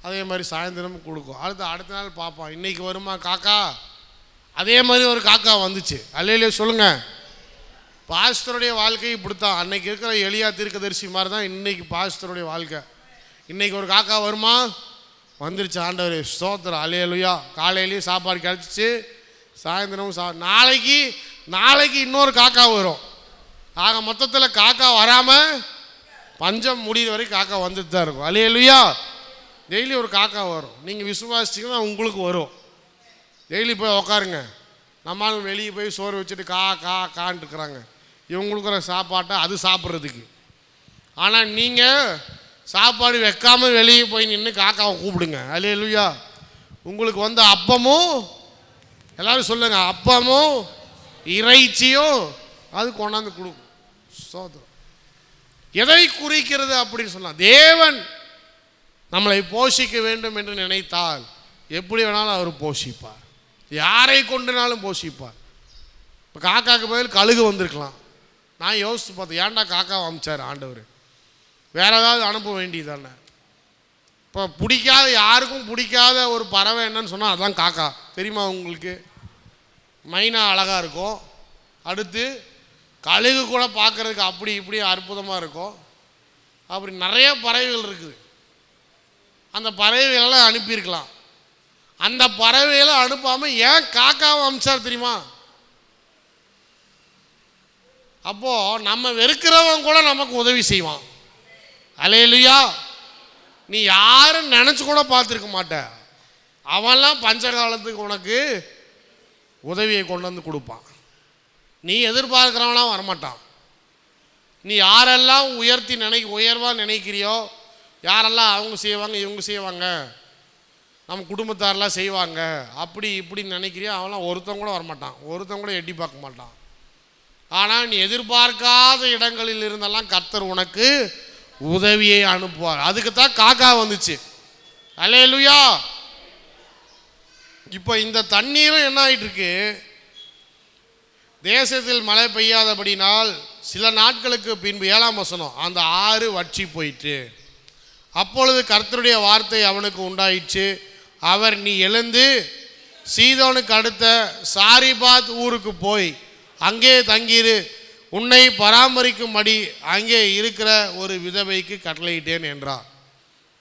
அதே மாதிரி சாயந்தரமும் கொடுக்கும். அடுத்த நாள் பார்ப்பான், இன்னைக்கு வருமா காக்கா? அதே மாதிரி ஒரு காக்கா வந்துச்சு. அல்லேலூயா சொல்லுங்க. பாஸ்டருடைய வாழ்க்கை இப்படித்தான். அன்னைக்கு இருக்கிற எலியா தீர்க்கதரிசி மாதிரி தான் இன்னைக்கு பாஸ்டருடைய வாழ்க்கை. இன்னைக்கு ஒரு காக்கா வருமா? வந்துருச்சு. ஆண்டவரே ஸ்தோத்திரம். அல்லேலூயா. காலையிலேயும் சாப்பாடு கிடச்சிச்சு, சாயந்தரமும் நாளைக்கு இன்னொரு காக்கா வரும். ஆக மொத்தத்தில் காக்கா வராமல் பஞ்சம் முடிகிற வரைக்கும் காக்கா வந்துட்டு தான் இருக்கும். அல்லேலூயா. டெய்லி ஒரு காக்கா வரும். நீங்கள் விசுவாசிச்சிங்கன்னா உங்களுக்கு வரும். டெய்லி போய் உக்காருங்க. நம்மளும் வெளியே போய் சோறு வச்சுட்டு கான்ட்டு இருக்கிறாங்க, இவங்க கொடுக்குற சாப்பாட்டை அது சாப்பிட்றதுக்கு. ஆனால் நீங்கள் சாப்பாடு வைக்காம வெளியே போய் நின்று காக்காவை கூப்பிடுங்க. அல்லேலூயா. உங்களுக்கு வந்து அப்பமும், எல்லாரும் சொல்லுங்க, அப்பமும் இறைச்சியும் அது கொண்டாந்து கொடுக்கும். சோதரம் எதை குறிக்கிறது அப்படின்னு சொல்லலாம். தேவன் நம்மளை போஷிக்க வேண்டும் என்று நினைத்தால் எப்படி வேணாலும் அவர் போஷிப்பார், யாரை கொண்டுனாலும் போஷிப்பார். இப்போ காக்காவுக்கு பதில் கழுகு வந்திருக்கலாம். நான் யோசித்து பார்த்தேன், ஏன்டா காக்காவை அமிச்சார் ஆண்டவர், வேற ஏதாவது அனுப்ப வேண்டியது தானே. இப்போ பிடிக்காத, யாருக்கும் பிடிக்காத ஒரு பறவை என்னன்னு சொன்னால் அதுதான் காக்கா. தெரியுமா உங்களுக்கு? மைனா அழகாக இருக்கும், அடுத்து கழுகு கூட பார்க்குறதுக்கு அப்படி இப்படி அற்புதமாக இருக்கும். அப்படி நிறைய பறவைகள் இருக்குது. அந்த பறவைகளெல்லாம் அனுப்பியிருக்கலாம். அந்த பறவைகளை அனுப்பாமல் ஏன் காக்காவை அமிச்சார் தெரியுமா? அப்போது நம்ம வெறுக்கிறவன் கூட நமக்கு உதவி செய்வான். அல்லேலூயா. நீ யாரும் நினச்சி கூட பார்த்துருக்க மாட்ட, அவன்லாம் பஞ்ச காலத்துக்கு உனக்கு உதவியை கொண்டு வந்து கொடுப்பான். நீ எதிர்பார்க்குறவனா வரமாட்டான். நீ யாரெல்லாம் உயர்வாக நினைக்கிறியோ, யாரெல்லாம் அவங்க செய்வாங்க இவங்க செய்வாங்க, நம்ம குடும்பத்தாரெலாம் செய்வாங்க அப்படி இப்படின்னு நினைக்கிறியோ, அவன்லாம் ஒருத்தன் கூட வரமாட்டான், ஒருத்தன் கூட எட்டி பார்க்க மாட்டான். ஆனால் நீ எதிர்பார்க்காத இடங்களில் இருந்தெல்லாம் கர்த்தர் உனக்கு உதவியை அனுப்புவார். அதுக்கு தான் காக்கா வந்துச்சு. அல்லேலூயா. இப்போ இந்த தண்ணீரும் என்ன ஆகிட்டு இருக்கு, தேசத்தில் மழை பெய்யாதபடினால் சில நாட்களுக்கு பின்பு 7ஆம் வசனம், அந்த ஆறு வற்றி போயிற்று. அப்பொழுது கர்த்தருடைய வார்த்தை அவனுக்கு உண்டாயிற்று. அவர், நீ எழுந்து சீதோனுக்கு அடுத்த சாரிபாத் ஊருக்கு போய் அங்கே தங்கியிரு, உன்னை பராமரிக்கும்படி அங்கே இருக்கிற ஒரு விதவைக்கு கட்டளையிட்டேன் என்றார்.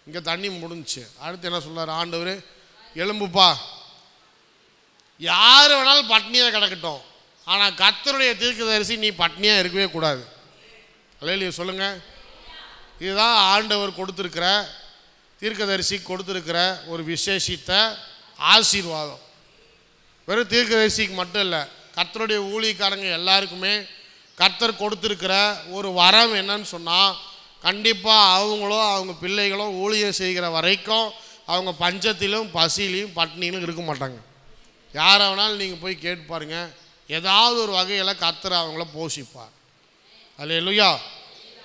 இங்கே தண்ணி முடிஞ்சிச்சு. அடுத்து என்ன சொல்றார் ஆண்டவர்? எலும்புப்பா. யார் வேணாலும் பட்னியாக கிடக்கட்டும், ஆனால் கர்த்தருடைய தீர்க்கதரிசி நீ பட்னியாக இருக்கவே கூடாது. அல்லேலூயா சொல்லுங்க. இதுதான் ஆண்டவர் கொடுத்துருக்கிற, தீர்க்கதரிசி கொடுத்துருக்கிற ஒரு விசேஷித்த ஆசீர்வாதம். வெறும் தீர்க்கதரிசிக்கு மட்டும் இல்லை, கர்த்தருடைய ஊழியக்காரங்க எல்லாருக்குமே கர்த்தர் கொடுத்துருக்கிற ஒரு வரம் என்னன்னு சொன்னால், கண்டிப்பாக அவங்களோ அவங்க பிள்ளைகளோ ஊழியம் செய்கிற வரைக்கும் அவங்க பஞ்சத்திலும் பசியிலையும் பட்னியிலும் இருக்க மாட்டாங்க. யாரை வேணாலும் நீங்கள் போய் கேட்டு பாருங்க, ஏதாவது ஒரு வகையில் கர்த்தர் அவங்கள போஷிப்பார். அல்லேலூயா.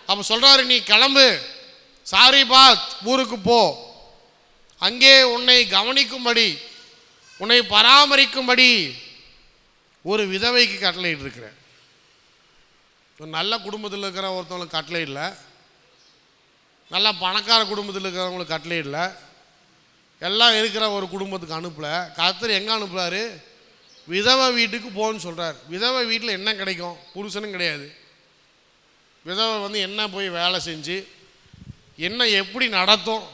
அப்போ சொல்கிறாரு, நீ கிளம்பு, சாரிபாத் ஊருக்கு போ, அங்கே உன்னை கவனிக்கும்படி உன்னை பராமரிக்கும்படி ஒரு விதவைக்கு கட்டளையிட்டு இருக்கிறேன். ஒரு நல்ல குடும்பத்தில் இருக்கிற ஒருத்தவங்களுக்கு கட்டளை இல்லை, நல்ல பணக்கார குடும்பத்தில் இருக்கிறவங்களுக்கு கட்டளை இல்லை, எல்லாம் இருக்கிற ஒரு குடும்பத்துக்கு அனுப்பலை. கர்த்தர் எங்கே அனுப்புகிறாரு? விதவை வீட்டுக்கு போன்னு சொல்கிறார். விதவை வீட்டில் என்ன கிடைக்கும்? புருஷனும் கிடையாது. விதவை வந்து என்ன போய் வேலை செஞ்சு என்ன எப்படி நடத்தும்?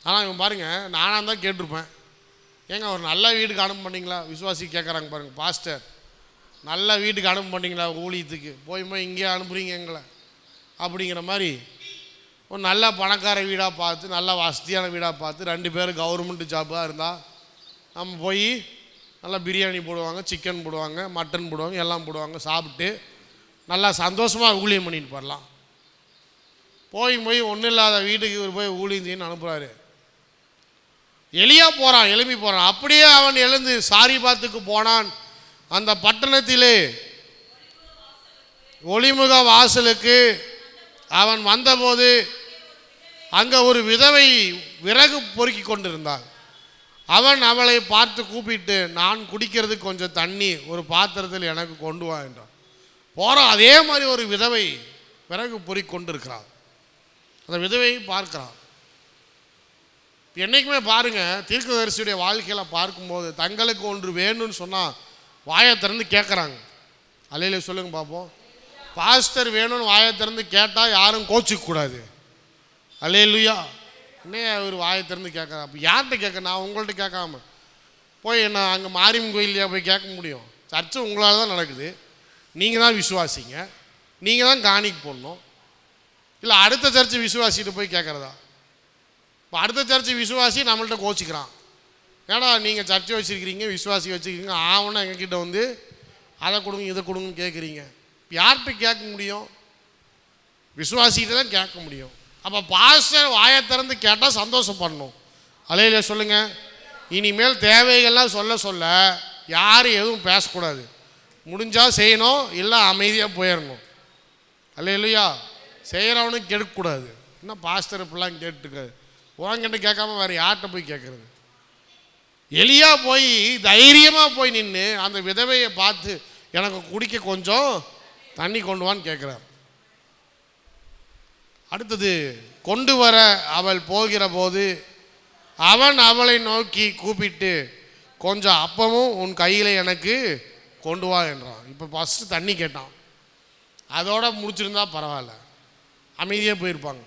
ஆனால் இவன் பாருங்கள், நானாக தான் கேட்டிருப்பேன், ஏங்க ஒரு நல்ல வீட்டுக்கு அனுப்ப பண்ணிங்களா? விசுவாசி கேட்குறாங்க பாருங்கள், பாஸ்டர் நல்ல வீட்டுக்கு அனுப்ப பண்ணிங்களா ஊழியத்துக்கு? போய் இங்கே அனுப்புகிறீங்க எங்களை அப்படிங்கிற மாதிரி. ஒரு நல்ல பணக்கார வீடாக பார்த்து, நல்ல வசதியான வீடாக பார்த்து, 2 பேரும் கவர்மெண்ட் ஜாப்பாக இருந்தால் நம்ம போய் நல்லா பிரியாணி போடுவாங்க, சிக்கன் போடுவாங்க, மட்டன் போடுவாங்க, எல்லாம் போடுவாங்க, சாப்பிட்டு நல்லா சந்தோஷமாக ஊழியம் பண்ணிட்டு போடலாம். போய் ஒன்றும் இல்லாத வீட்டுக்கு இவர் போய் ஊழியம் செய்யணும்னு அனுப்புகிறாரு. எலியா போகிறான், எழுப்பி போகிறான். அப்படியே அவன் எழுந்து சாரிபாத்துக்கு போனான். அந்த பட்டணத்திலே ஒளிமுக வாசலுக்கு அவன் வந்தபோது அங்கே ஒரு விதவை விறகு பொறுக்கி கொண்டிருந்தாள். அவன் அவளை பார்த்து கூப்பிட்டு, நான் குடிக்கிறதுக்கு கொஞ்சம் தண்ணி ஒரு பாத்திரத்தில் எனக்கு கொண்டு வா என்றான். போகிறான், அதே மாதிரி ஒரு விதவை விறகு பொறுக்கி கொண்டிருக்கிறாள். அந்த விதவையை பார்க்கிறான். என்றைக்குமே பாருங்கள், தீர்க்கதரிசியுடைய வாழ்க்கையில் பார்க்கும்போது தங்களுக்கு ஒன்று வேணும்னு சொன்னால் வாயை திறந்து கேட்குறாங்க. அல்லேலூயா சொல்லுங்க பார்ப்போம். பாஸ்டர் வேணும்னு வாயை திறந்து கேட்டால் யாரும் கோச்சிக்கக்கூடாது. அல்லேலூயா. இன்னே அவர் வாயை திறந்து கேட்குறா. அப்போ யார்கிட்ட கேட்க? நான் உங்கள்கிட்ட கேட்காம போய் என்ன அங்கே மாரியம்மன் கோயிலையா போய் கேட்க முடியும்? சர்ச்சு உங்களால் தான் நடக்குது, நீங்கள் தான் விசுவாசிங்க, நீங்கள் தான் காணிக்கு போடணும். இல்லை அடுத்த சர்ச்சு விசுவாசிட்டு போய் கேட்குறதா? இப்போ அடுத்த சர்ச்சு விசுவாசி நம்மள்கிட்ட கோச்சிக்கிறான். ஏன்னா நீங்கள் சர்ச்சை வச்சுருக்கிறீங்க, விசுவாசி வச்சுருக்கீங்க, ஆவணம் எங்ககிட்ட வந்து அதை கொடுங்க இதை கொடுங்கன்னு கேட்குறீங்க. யார்கிட்ட கேட்க முடியும்? விசுவாசிக்கிட்ட தான் கேட்க முடியும். அப்போ பாஸ்டர் வாயை திறந்து கேட்டால் சந்தோஷப்படணும். அல்லேலூயா சொல்லுங்க. இனிமேல் தேவைகள்லாம் சொல்ல சொல்ல யாரும் எதுவும் பேசக்கூடாது. முடிஞ்சால் செய்யணும், இல்லை அமைதியாக போயிடணும். அல்லேலூயா. செய்கிறவனுக்கு கெடுக்கக்கூடாது. என்ன பாஸ்டர் இப்படிலாம் கேட்டுருக்காது, உங்ககிட்ட கேட்காம வேறு யார்கிட்ட போய் கேட்குறது? எலியா போய் தைரியமாக போய் நின்று அந்த விதவையை பார்த்து எனக்கு குடிக்க கொஞ்சம் தண்ணி கொண்டு வான்னு கேட்குறார். அடுத்தது, கொண்டு வர அவள் போகிற போது அவன் அவளை நோக்கி கூப்பிட்டு கொஞ்சம் அப்பமும் உன் கையில் எனக்கு கொண்டு வா என்றான். இப்போ ஃபஸ்ட்டு தண்ணி கேட்டான், அதோட முடிச்சிருந்தா பரவாயில்ல, அமைதியாக போயிருப்பாங்க.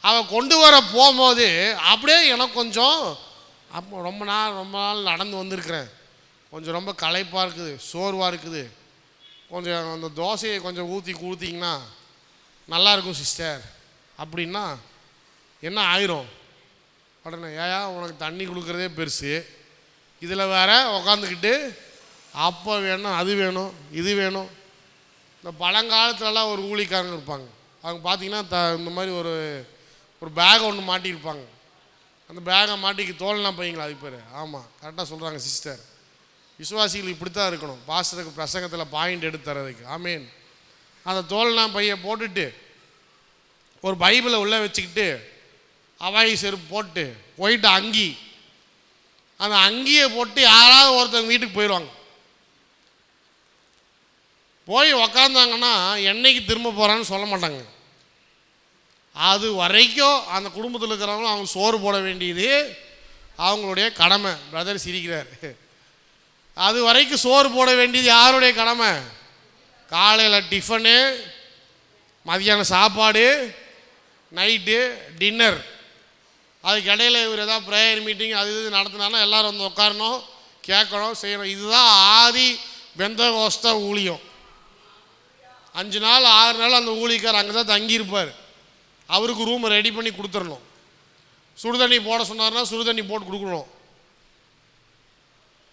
அவள் கொண்டு வர போகும்போது அப்படியே எனக்கு கொஞ்சம் அப்போ ரொம்ப நாள் நடந்து வந்திருக்கிறேன், கொஞ்சம் ரொம்ப களைப்பாக இருக்குது, சோர்வாக இருக்குது, கொஞ்சம் அந்த தோசையை கொஞ்சம் ஊற்றி கொடுத்தீங்கன்னா நல்லாயிருக்கும் சிஸ்டர் அப்படின்னா என்ன ஆயிரும்? உடனே ஏயா உனக்கு தண்ணி கொடுக்குறதே பெருசு, இதில் வேற உக்காந்துக்கிட்டு அப்போ வேணும் அது வேணும் இது வேணும். இந்த பழங்காலத்துலலாம் ஒரு ஊழிக்காரங்க இருப்பாங்க, அவங்க பார்த்தீங்கன்னா இந்த மாதிரி ஒரு பேக் ஒன்று மாட்டியிருப்பாங்க. அந்த பேகை மாட்டிக்கு தோல்னா பையங்களா அது பேர். ஆமாம், கரெக்டாக சொல்கிறாங்க சிஸ்டர். விசுவாசிகள் இப்படி தான் இருக்கணும், பாஸ்டருக்கு பிரசங்கத்தில் பாயிண்ட் எடுத்து தரதுக்கு. ஆமீன். அந்த தோல்னா பையை போட்டுட்டு ஒரு பைபிளை உள்ளே வச்சுக்கிட்டு அவாய் செருப்பு போட்டு போயிட்டு அங்கி, அந்த அங்கியை போட்டு யாராவது ஒருத்தவங்க வீட்டுக்கு போயிடுவாங்க. போய் உக்காந்தாங்கன்னா என்னைக்கு திரும்ப போகிறான்னு சொல்ல மாட்டாங்க. அது வரைக்கும் அந்த குடும்பத்தில் இருக்கிறவங்களும் அவங்க சோறு போட வேண்டியது அவங்களுடைய கடமை. பிரதர் சிரிக்கிறார். அது வரைக்கும் சோறு போட வேண்டியது யாருடைய கடமை? காலையில் டிஃபனு, மதியானம் சாப்பாடு, நைட்டு டின்னர். அதுக்கு இடையில இவர் ஏதாவது ப்ரேயர் மீட்டிங் அது இது நடத்தினாங்கன்னா எல்லோரும் வந்து உட்காரணும், கேட்கணும், செய்யணும். இதுதான் ஆதி பெந்தகோஸ்தே ஊழியம். 5 நாள் 6 நாள் அந்த ஊழியக்கார் அங்கே தான் தங்கியிருப்பார். அவருக்கு ரூமை ரெடி பண்ணி கொடுத்துடணும். சுடுதண்ணி போட சொன்னார்னா சுடுதண்ணி போட்டு கொடுக்கணும்.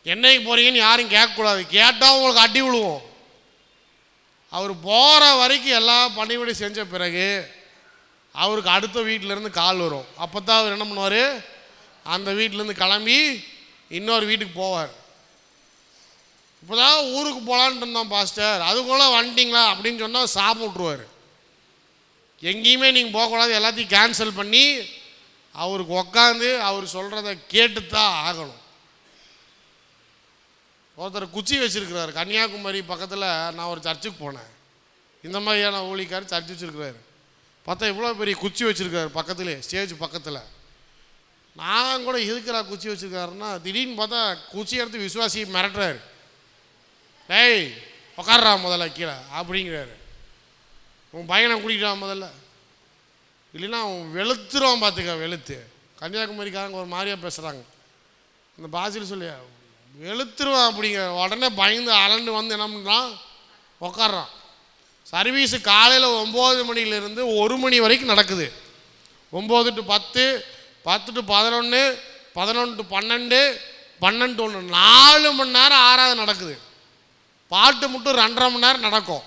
என்னைக்கு போகிறீங்கன்னு யாரும் கேட்கக்கூடாது, கேட்டால் உங்களுக்கு அடி விழுவோம். அவர் போகிற வரைக்கும் எல்லா பணிவிடை செஞ்ச பிறகு அவருக்கு அடுத்த வீட்டிலேருந்து கால் வரும். அப்போ தான் அவர் என்ன பண்ணுவார், அந்த வீட்டிலேருந்து கிளம்பி இன்னொரு வீட்டுக்கு போவார். இப்போ தான் ஊருக்கு போகலான்ட்டு இருந்தோம் பாஸ்டர், அதுக்குள்ளே வந்துட்டிங்களா அப்படின்னு சொன்னால் சாப்பிட்டு விட்ருவார். எங்கேயுமே நீங்கள் போகக்கூடாது, எல்லாத்தையும் கேன்சல் பண்ணி அவருக்கு உக்காந்து அவர் சொல்கிறத கேட்டு தான் ஆகணும். ஒருத்தர் குச்சி வச்சுருக்கிறார் கன்னியாகுமரி பக்கத்தில். நான் ஒரு சர்ச்சுக்கு போனேன், இந்த மாதிரியான ஊழிக்கார் சர்ச் வச்சுருக்கிறாரு. பார்த்தா இவ்வளோ பெரிய குச்சி வச்சுருக்காரு பக்கத்துலேயே, ஸ்டேஜ் பக்கத்தில். நான் கூட எதுக்குறா குச்சி வச்சுருக்காருன்னா, திடீர்னு பார்த்தா குச்சி எடுத்து விசுவாசி மிரட்டுறாரு. டேய் உக்காடுறா முதல்ல கீழே அப்படிங்கிறாரு. உன் பையனை கூட்டிகிட்டு வா முதல்ல, இல்லைன்னா அவன் வெளுத்துருவான் பார்த்துக்க. வெளுத்து கன்னியாகுமரிக்காரங்க ஒரு மாதிரியாக பேசுகிறாங்க, அந்த பாஷையில் சொல்லி வெளுத்துருவான் அப்படிங்கிற. உடனே பயந்து அலண்டு வந்து என்ன பண்ணுறான், உக்காடுறான். சர்வீஸு காலையில் 9 மணிலேருந்து 1 மணி வரைக்கும் நடக்குது. 9 to 10, 10 to 11, 11 to 12, 12 to 1, 4 மணி நேரம் ஆறாவது நடக்குது. பாட்டு மட்டும் 2.5 மணி நேரம் நடக்கும்.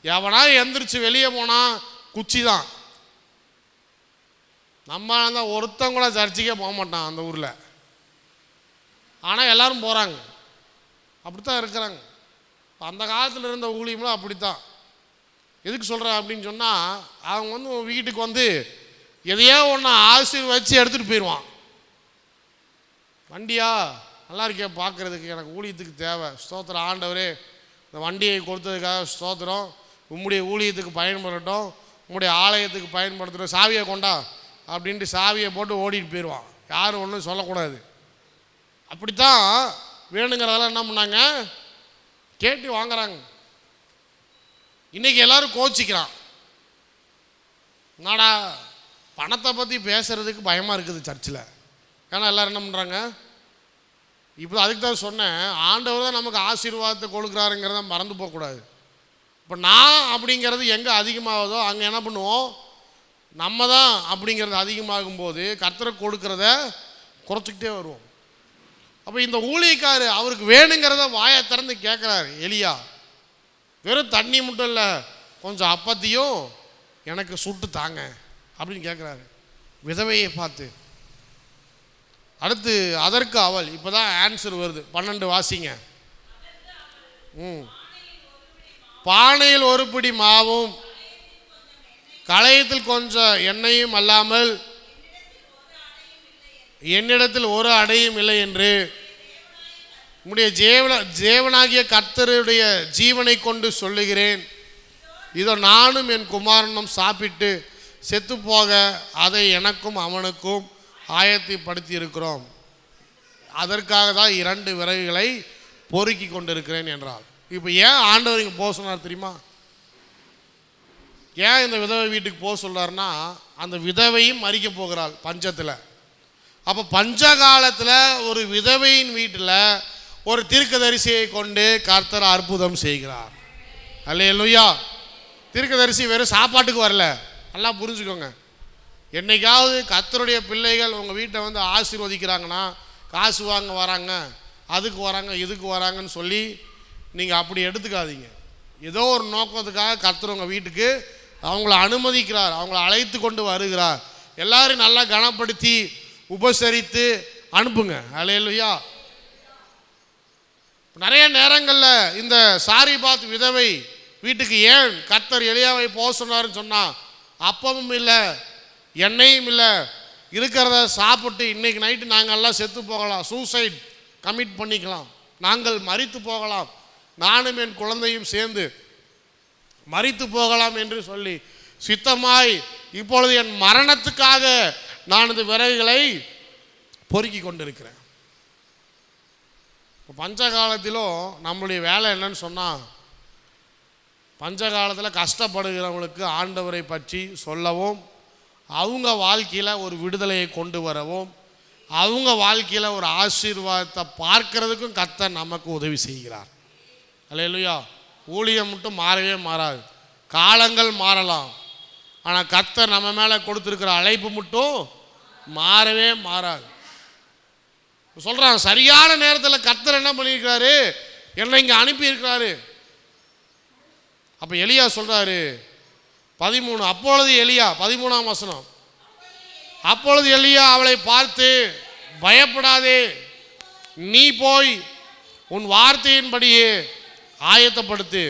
எவனா எந்திரிச்சு வெளியே போனால் குச்சி தான். நம்ம தான் ஒருத்தன் கூட சர்ச்சுக்கே போக மாட்டான் அந்த ஊரில். ஆனால் எல்லோரும் போகிறாங்க, அப்படித்தான் இருக்கிறாங்க. அந்த காலத்தில் இருந்த ஊழியம்லாம் அப்படித்தான். எதுக்கு சொல்கிறேன் அப்படின்னு சொன்னால், அவங்க வந்து வீட்டுக்கு வந்து எதையோ ஒன்று ஆசீர்வதிச்சு எடுத்துகிட்டு போயிடுவான். வண்டியா நல்லா இருக்கே பார்க்குறதுக்கு, எனக்கு ஊழியத்துக்கு தேவை, ஸ்தோத்திரம் ஆண்டவரே, இந்த வண்டியை கொடுத்ததுக்காக ஸ்தோத்திரம், உம்முடைய ஊழியத்துக்கு பயன்படட்டும், உம்முடைய ஆலயத்துக்கு பயன்படுத்துகிற சாவியை கொண்டா அப்படின்ட்டு சாவியை போட்டு ஓடிட்டு போயிடுவான். யாரும் ஒன்றும் சொல்லக்கூடாது. அப்படித்தான் வேணுங்கிறதெல்லாம் என்ன பண்ணாங்க, கேட்டு வாங்குறாங்க. இன்றைக்கி எல்லோரும் கோச்சிக்கிறான். நாடா பணத்தை பற்றி பேசுகிறதுக்கு பயமாக இருக்குது சர்ச்சில். ஏன்னா எல்லோரும் என்ன பண்ணுறாங்க, இப்போ அதுக்கு தான் சொன்னேன், ஆண்டவர் தான் நமக்கு ஆசீர்வாதத்தை கொடுக்குறாருங்கிறத மறந்து போகக்கூடாது. இப்போ நான் அப்படிங்கிறது எங்கே அதிகமாகுதோ அங்கே என்ன பண்ணுவோம், நம்ம தான் அப்படிங்கிறது அதிகமாகும்போது கர்த்தருக்கு கொடுக்குறத குறைச்சிக்கிட்டே வருவோம். அப்போ இந்த ஊழியக்காரு அவருக்கு வேணுங்கிறத வாயை திறந்து கேட்குறாரு. எலியா வெறும் தண்ணி மட்டும் இல்லை, கொஞ்சம் அப்பத்தையும் எனக்கு சுட்டு தாங்க அப்படின்னு கேட்குறாரு விதவையை பார்த்து. அடுத்து அதற்கு அவள், இப்போ தான் ஆன்சர் வருது, 12 வாசிங்க. பானையில் ஒரு பிடி மாவும் களையத்தில் கொஞ்சம் எண்ணெயும் அல்லாமல் என்னிடத்தில் ஒரு அடையும் இல்லை என்று உம்முடைய தேவனாகிய கர்த்தருடைய ஜீவனை கொண்டு சொல்லுகிறேன். இதோ நானும் என் குமாரனும் சாப்பிட்டு செத்து போக அதை எனக்கும் அவனுக்கும் ஆயத்தப்படுத்தி இருக்கிறோம். அதற்காக தான் 2 விறகுகளை பொறுக்கி கொண்டிருக்கிறேன் என்றாள். இப்போ ஏன் ஆண்டவர் இங்கே போக சொன்னார் தெரியுமா? ஏன் இந்த விதவை வீட்டுக்கு போக சொல்கிறாருன்னா, அந்த விதவையும் மறிக்க போகிறாள் பஞ்சத்தில். அப்போ பஞ்ச காலத்தில் ஒரு விதவையின் வீட்டில் ஒரு தீர்க்கதரிசியை கொண்டு கர்த்தர் அற்புதம் செய்கிறார். அல்லேலூயா. தீர்க்கதரிசி வெறும் சாப்பாட்டுக்கு வரல, நல்லா புரிஞ்சுக்கோங்க. என்னைக்காவது கர்த்தருடைய பிள்ளைகள் உங்கள் வீட்டை வந்து ஆசீர்வதிக்கிறாங்கன்னா, காசு வாங்க வராங்க, அதுக்கு வராங்க, இதுக்கு வராங்கன்னு சொல்லி நீங்கள் அப்படி எடுத்துக்காதீங்க. ஏதோ ஒரு நோக்கத்துக்காக கர்த்தர் உங்கள் வீட்டுக்கு அவங்கள அனுமதிக்கிறார், அவங்கள அழைத்து கொண்டு வருகிறார். எல்லாரும் நல்லா கனப்படுத்தி உபசரித்து அனுப்புங்க. அல்லேலூயா. நிறைய நேரங்களில் இந்த சாரிபாத் விதவை வீட்டுக்கு ஏன் கர்த்தர் எலியாவை போக சொன்னார்னு சொன்னால், அப்பமும் இல்லை, எண்ணெயும் இல்லை, இருக்கிறத சாப்பிட்டு இன்றைக்கி நைட்டு நாங்கள் எல்லாம் செத்து போகலாம், சூசைட் கமிட் பண்ணிக்கலாம், நாங்கள் மரித்து போகலாம், நானும் என் குழந்தையும் சேர்ந்து மரித்து போகலாம் என்று சொல்லி சித்தமாய் இப்பொழுது என் மரணத்துக்காக நான் இந்த விறகுகளை பொறுக்கி கொண்டிருக்கிறேன். பஞ்ச காலத்திலும் நம்மளுடைய வேலை என்னன்னு சொன்னால், பஞ்ச காலத்தில் கஷ்டப்படுகிறவங்களுக்கு ஆண்டவரை பற்றி சொல்லவும், அவங்க வாழ்க்கையில் ஒரு விடுதலையை கொண்டு வரவும், அவங்க வாழ்க்கையில் ஒரு ஆசீர்வாதத்தை பார்க்கறதுக்கும் கர்த்தர் நமக்கு உதவி செய்கிறார். அல்லேலூயா. ஊழியம் மட்டும் மாறவே மாறாது, காலங்கள் மாறலாம், ஆனால் கர்த்தர் நம்ம மேலே கொடுத்துருக்கிற அழைப்பு மட்டும் மாறவே மாறாது. சொல்கிறாங்க, சரியான நேரத்தில் கர்த்தர் என்ன பண்ணியிருக்கிறாரு, என்னை இங்கே அனுப்பியிருக்கிறாரு. அப்போ எலியா சொல்கிறாரு 13, அப்பொழுது எலியா 13ஆம் வசனம், அப்பொழுது எலியா அவளை பார்த்து, பயப்படாதே, நீ போய் உன் வார்த்தையின்படியே ஆயத்தப்படுத்து,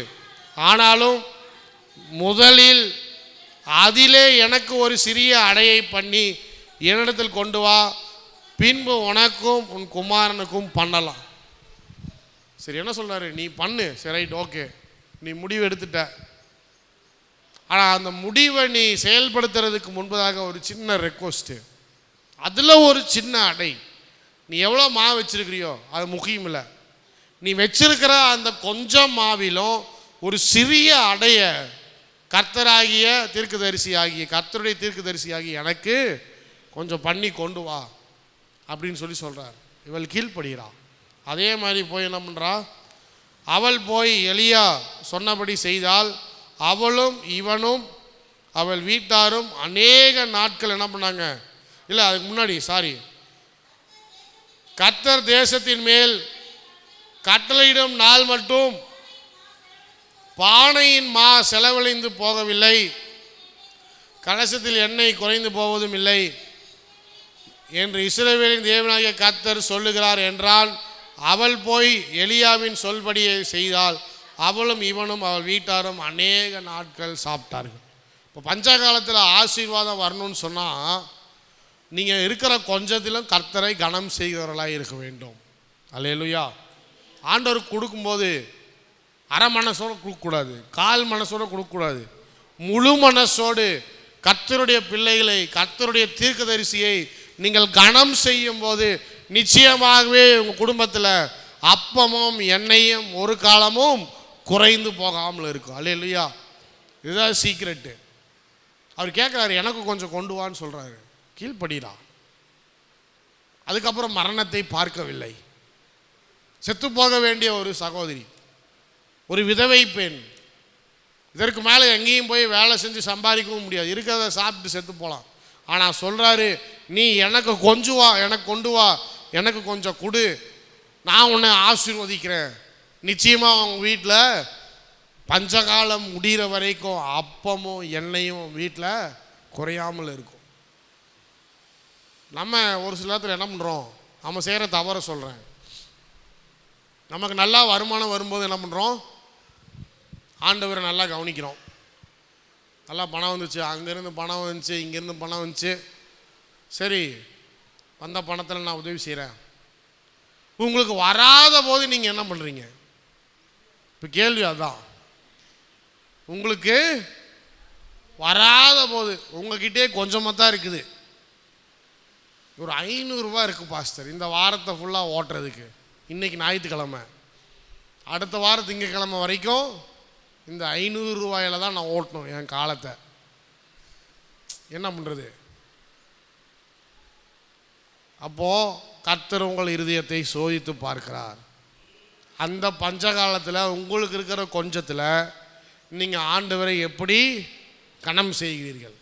ஆனாலும் முதலில் அதிலே எனக்கு ஒரு சிறிய அடையை பண்ணி என்னிடத்தில் கொண்டு வா, பின்பு உனக்கும் உன் குமாரனுக்கும் பண்ணலாம். சரி, என்ன சொல்றாரு, நீ பண்ணு, சரி ரைட் ஓகே, நீ முடிவு எடுத்துட்ட. ஆனால் அந்த முடிவை நீ செயல்படுத்துறதுக்கு முன்பதாக ஒரு சின்ன ரெக்வஸ்ட்டு, அதில் ஒரு சின்ன அடை. நீ எவ்வளோ மாவு வச்சிருக்கிறியோ அது முக்கியம் இல்லை, நீ வச்சிருக்கிற அந்த கொஞ்சம் மாவிலும் ஒரு சிறிய அடைய கர்த்தராகிய தீர்க்கதரிசி ஆகிய கர்த்தருடைய தீர்க்கதரிசி ஆகிய எனக்கு கொஞ்சம் பண்ணி கொண்டு வா அப்படின்னு சொல்லி சொல்கிறார். இவள் கீழ்ப்படுகிறாள். அதே மாதிரி போய் என்ன பண்ணுறா, அவள் போய் எலியா சொன்னபடி செய்தால், அவளும் இவனும் அவள் வீட்டாரும் அநேக நாட்கள் என்ன பண்ணாங்க, இல்லை அதுக்கு முன்னாடி கர்த்தர் தேசத்தின் மேல் கட்டளையிடும் நாள் மட்டும் பானையின் மா செலவழிந்து போகவில்லை, கலசத்தில் எண்ணெய் குறைந்து போவதும் இல்லை என்று இஸ்ரவேலின் தேவனாகிய கர்த்தர் சொல்லுகிறார் என்றால், அவள் போய் எலியாவின் சொல்படியை செய்தால், அவளும் இவனும் அவள் வீட்டாரும் அநேக நாட்கள் சாப்பிட்டார்கள். இப்போ பஞ்ச காலத்தில் ஆசீர்வாதம் வரணும்னு சொன்னால், நீங்கள் இருக்கிற கொஞ்சத்திலும் கர்த்தரை கனம் செய்கிறவர்களாக இருக்க வேண்டும். அல்லேலூயா. ஆண்டவருக்கு கொடுக்கும்போது அரை மனசோடு கொடுக்கக்கூடாது, கால் மனசோடு கொடுக்கக்கூடாது, முழு மனசோடு கர்த்தருடைய பிள்ளைகளை, கர்த்தருடைய தீர்க்கதரிசியை நீங்கள் கனம் செய்யும் போது நிச்சயமாகவே உங்கள் குடும்பத்தில் அப்பமும் எண்ணெயும் ஒரு காலமும் குறைந்து போகாமல் இருக்கும். அல்லேலூயா. இதுதான் சீக்ரெட்டு. அவர் கேட்குறாரு, எனக்கு கொஞ்சம் கொண்டு வான்னு சொல்கிறாரு. கீழ்ப்படிடா. அதுக்கப்புறம் மரணத்தை பார்க்கவில்லை. செத்து போக வேண்டிய ஒரு சகோதரி, ஒரு விதவை பெண், இதற்கு மேலே எங்கேயும் போய் வேலை செஞ்சு சம்பாதிக்கவும் முடியாது, இருக்கிறத சாப்பிட்டு செத்து போகலாம். ஆனால் சொல்கிறாரு, நீ எனக்கு கொஞ்சம் வா, எனக்கு கொண்டு வா, எனக்கு கொஞ்சம் கொடு, நான் உன்னை ஆசீர்வதிக்கிறேன், நிச்சயமாக உங்கள் வீட்டில் பஞ்சகாலம் முடிகிற வரைக்கும் அப்பமும் எண்ணெயும் வீட்டில் குறையாமல் இருக்கும். நம்ம ஒரு சில நேரத்தில் என்ன பண்ணுறோம், நம்ம செய்கிற தவறை சொல்கிறேன். நமக்கு நல்லா வருமானம் வரும்போது என்ன பண்ணுறோம், ஆண்டவரை நல்லா கவனிக்கிறோம். நல்லா பணம் வந்துச்சு, அங்கேருந்து பணம் வந்துச்சு, இங்கேருந்து பணம் வந்துச்சு, சரி வந்த பணத்தில் நான் உதவி செய்கிறேன். உங்களுக்கு வராத போது நீங்கள் என்ன பண்ணுறீங்க? இப்போ கேள்வி அதுதான். உங்களுக்கு வராத போது உங்ககிட்டே கொஞ்சமாக தான் இருக்குது. ஒரு 500 ரூபா இருக்குது பாஸ்டர் இந்த வாரத்தை ஃபுல்லாக ஓட்டுறதுக்கு. இன்றைக்கி ஞாயிற்றுக்கிழமை, அடுத்த வாரம் திங்கக்கிழமை வரைக்கும் இந்த 500 ரூபாயில் தான் நான் ஓட்டணும் என் காலத்தை. என்ன பண்ணுறது? அப்போது கர்த்தர் உங்கள் இருதயத்தை சோதித்து பார்க்கிறார். அந்த பஞ்சகாலத்தில் உங்களுக்கு இருக்கிற கொஞ்சத்தில் நீங்கள் ஆண்டவரை எப்படி கனம் செய்கிறீர்கள்?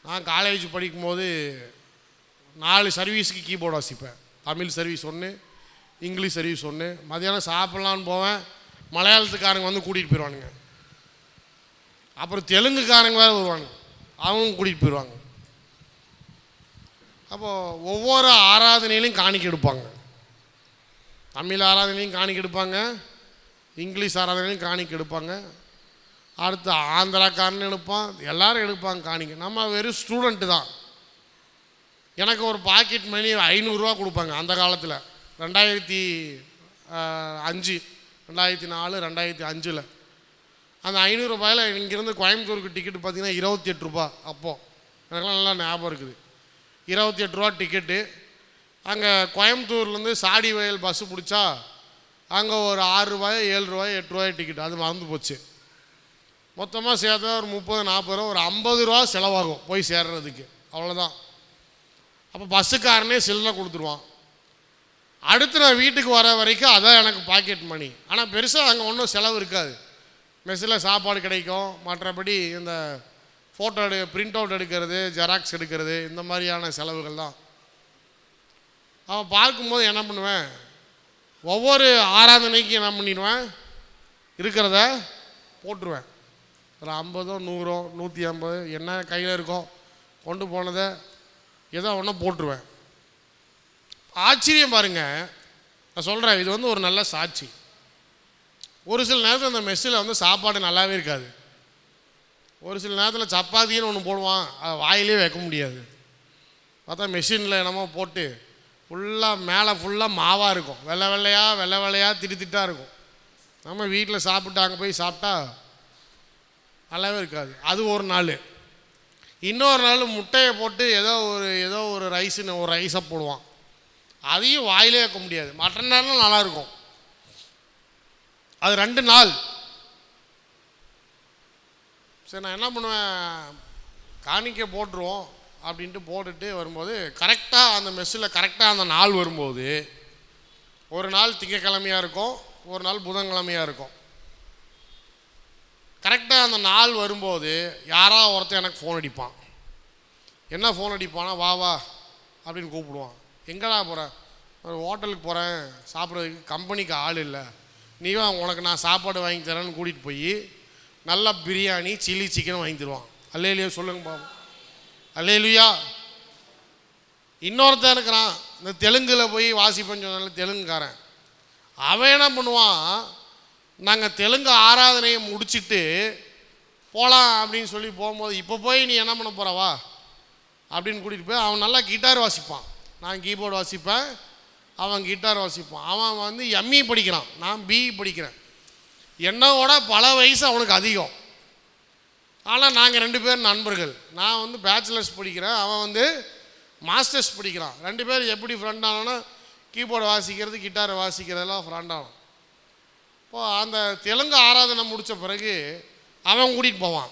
நான் காலேஜ் படிக்கும்போது 4 சர்வீஸுக்கு கீபோர்டு வாசிப்பேன். தமிழ் சர்வீஸ் ஒன்று, இங்கிலீஷ் சர்வீஸ் ஒன்று. மதியானம் சாப்பிட்லான்னு போவேன், மலையாளத்துக்காரங்க வந்து கூட்டிகிட்டு போயிடுவானுங்க. அப்புறம் தெலுங்குக்காரங்க வேறு வருவானுங்க, அவங்க கூட்டிகிட்டு போயிடுவாங்க. அப்போது ஒவ்வொரு ஆராதனையிலையும் காணிக்கை எடுப்பாங்க. தமிழ் ஆராதனையும் காணிக்கை எடுப்பாங்க, இங்கிலீஷ் ஆராதனையும் காணிக்கை எடுப்பாங்க, அடுத்து ஆந்திராக்காரன்னு எடுப்பான், எல்லோரும் எடுப்பாங்க காணிக்கை. நம்ம வெறும் ஸ்டூடெண்ட்டு தான். எனக்கு ஒரு பாக்கெட் மணி 500 ரூபா கொடுப்பாங்க அந்த காலத்தில். 2005, 2004, 2005 அந்த 500 ரூபாயில் இங்கேருந்து கோயம்புத்தூருக்கு டிக்கெட்டு பார்த்திங்கன்னா 28 ரூபா. அப்போது எனக்குலாம் நல்லா ஞாபகம் இருக்குது. 28 ரூபா டிக்கெட்டு. அங்கே கோயம்புத்தூர்லேருந்து சாடி வயல் பஸ்ஸு பிடிச்சா அங்கே ஒரு 6 ரூபாய் 7 ரூபாய் 8 ரூபாய் டிக்கெட். அது மறந்து போச்சு. மொத்தமாக சேர்த்தா ஒரு 30-40 ரூபா, ஒரு 50 ரூபா செலவாகும் போய் சேர்றதுக்கு, அவ்வளோதான். அப்போ பஸ்ஸுக்காரனே சில்லறை கொடுத்துருவான். அடுத்து நான் வீட்டுக்கு வர வரைக்கும் அதான் எனக்கு பாக்கெட் மணி. ஆனால் பெருசாக அங்கே ஒன்றும் செலவு இருக்காது. மெஸ்ஸில் சாப்பாடு கிடைக்கும், மற்றபடி இந்த ஃபோட்டோ பிரிண்ட் அவுட் எடுக்கிறது, ஜெராக்ஸ் எடுக்கிறது, இந்த மாதிரியான செலவுகள் தான். அவன் பார்க்கும்போது என்ன பண்ணுவேன், ஒவ்வொரு ஆராதனைக்கும் என்ன பண்ணிடுவேன், இருக்கிறத போட்டுருவேன். ஒரு 50, 100, 150 என்ன கையில் இருக்கோ கொண்டு போனதை ஏதோ ஒன்று போட்டுருவேன். ஆச்சரியம் பாருங்கள், நான் சொல்கிறேன், இது வந்து ஒரு நல்ல சாட்சி. ஒரு சில நேரத்தில் அந்த மெஸ்ஸில் வந்து சாப்பாடு நல்லாவே இருக்காது. ஒரு சில நேரத்தில் சப்பாத்தின்னு ஒன்று போடுவான், அதை வாயிலே வைக்க முடியாது. பார்த்தா மெஷினில் என்னமோ போட்டு ஃபுல்லாக மேலே ஃபுல்லாக மாவாக இருக்கும், வெள்ளை வெள்ளையாக திட்டாக இருக்கும். நம்ம வீட்டில் சாப்பிட்டு அங்கே போய் சாப்பிட்டா நல்லாவே இருக்காது. அது ஒரு நாள். இன்னொரு நாள் முட்டையை போட்டு ஏதோ ஒரு ரைஸுன்னு ஒரு ரைஸை போடுவான், அதையும் வாயிலே வைக்க முடியாது. மற்ற நேரம் நல்லாயிருக்கும். அது 2 நாள். சரி, நான் என்ன பண்ணுவேன், காணிக்கை போட்டுருவோம் அப்படின்ட்டு போட்டுட்டு வரும்போது கரெக்டாக அந்த மெஸ்ஸில் கரெக்டாக அந்த நாள் வரும்போது, ஒரு நாள் திங்கக்கிழமையாக இருக்கும், ஒரு நாள் புதன்கிழமையாக இருக்கும். கரெக்டாக அந்த நாள் வரும்போது யாராவது ஒருத்தர் எனக்கு ஃபோன் அடிப்பான். என்ன ஃபோன் அடிப்பானா, வா வா அப்படின்னு கூப்பிடுவான். எங்கடா போகிறேன்? ஒரு ஹோட்டலுக்கு போகிறேன் சாப்பிட்றதுக்கு, கம்பெனிக்கு ஆள் இல்லை, நீ வா உனக்கு நான் சாப்பாடு வாங்கி தரேன்னு கூட்டிகிட்டு போய் நல்லா பிரியாணி சில்லி சிக்கன் வாங்கி தருவான். அல்லேலுயா சொல்லுங்க பாபு, அல்லேலுயா. இன்னொருத்தன் இருக்கிறான், இந்த தெலுங்கில் போய் வாசிப்பேன்னு சொன்னால தெலுங்குக்காரன். அவன் என்ன பண்ணுவான், நாங்கள் தெலுங்கு ஆராதனையை முடிச்சுட்டு போகலாம் அப்படின்னு சொல்லி போகும்போது, இப்போ போய் நீ என்ன பண்ண போகிறவா அப்படின்னு கூட்டிகிட்டு போய், அவன் நல்லா கிட்டார் வாசிப்பான், நான் கீபோர்டு வாசிப்பேன், அவன் கிட்டார் வாசிப்பான். அவன் வந்து எம்இ படிக்கிறான், நான் பிஇ படிக்கிறேன். என்னோட பல வயசு அவனுக்கு அதிகம். ஆனால் நாங்கள் 2 பேரும் நண்பர்கள். நான் வந்து பேச்சுலர்ஸ் படிக்கிறேன், அவன் வந்து மாஸ்டர்ஸ் படிக்கிறான். 2 பேர் எப்படி ஃப்ரெண்ட் ஆனோன்னா, கீபோர்டு வாசிக்கிறது கிட்டாரை வாசிக்கிறதெல்லாம் ஃப்ரெண்ட் ஆனோம். இப்போது அந்த தெலுங்கு ஆராதனை முடித்த பிறகு அவன் கூட்டிகிட்டு போவான்.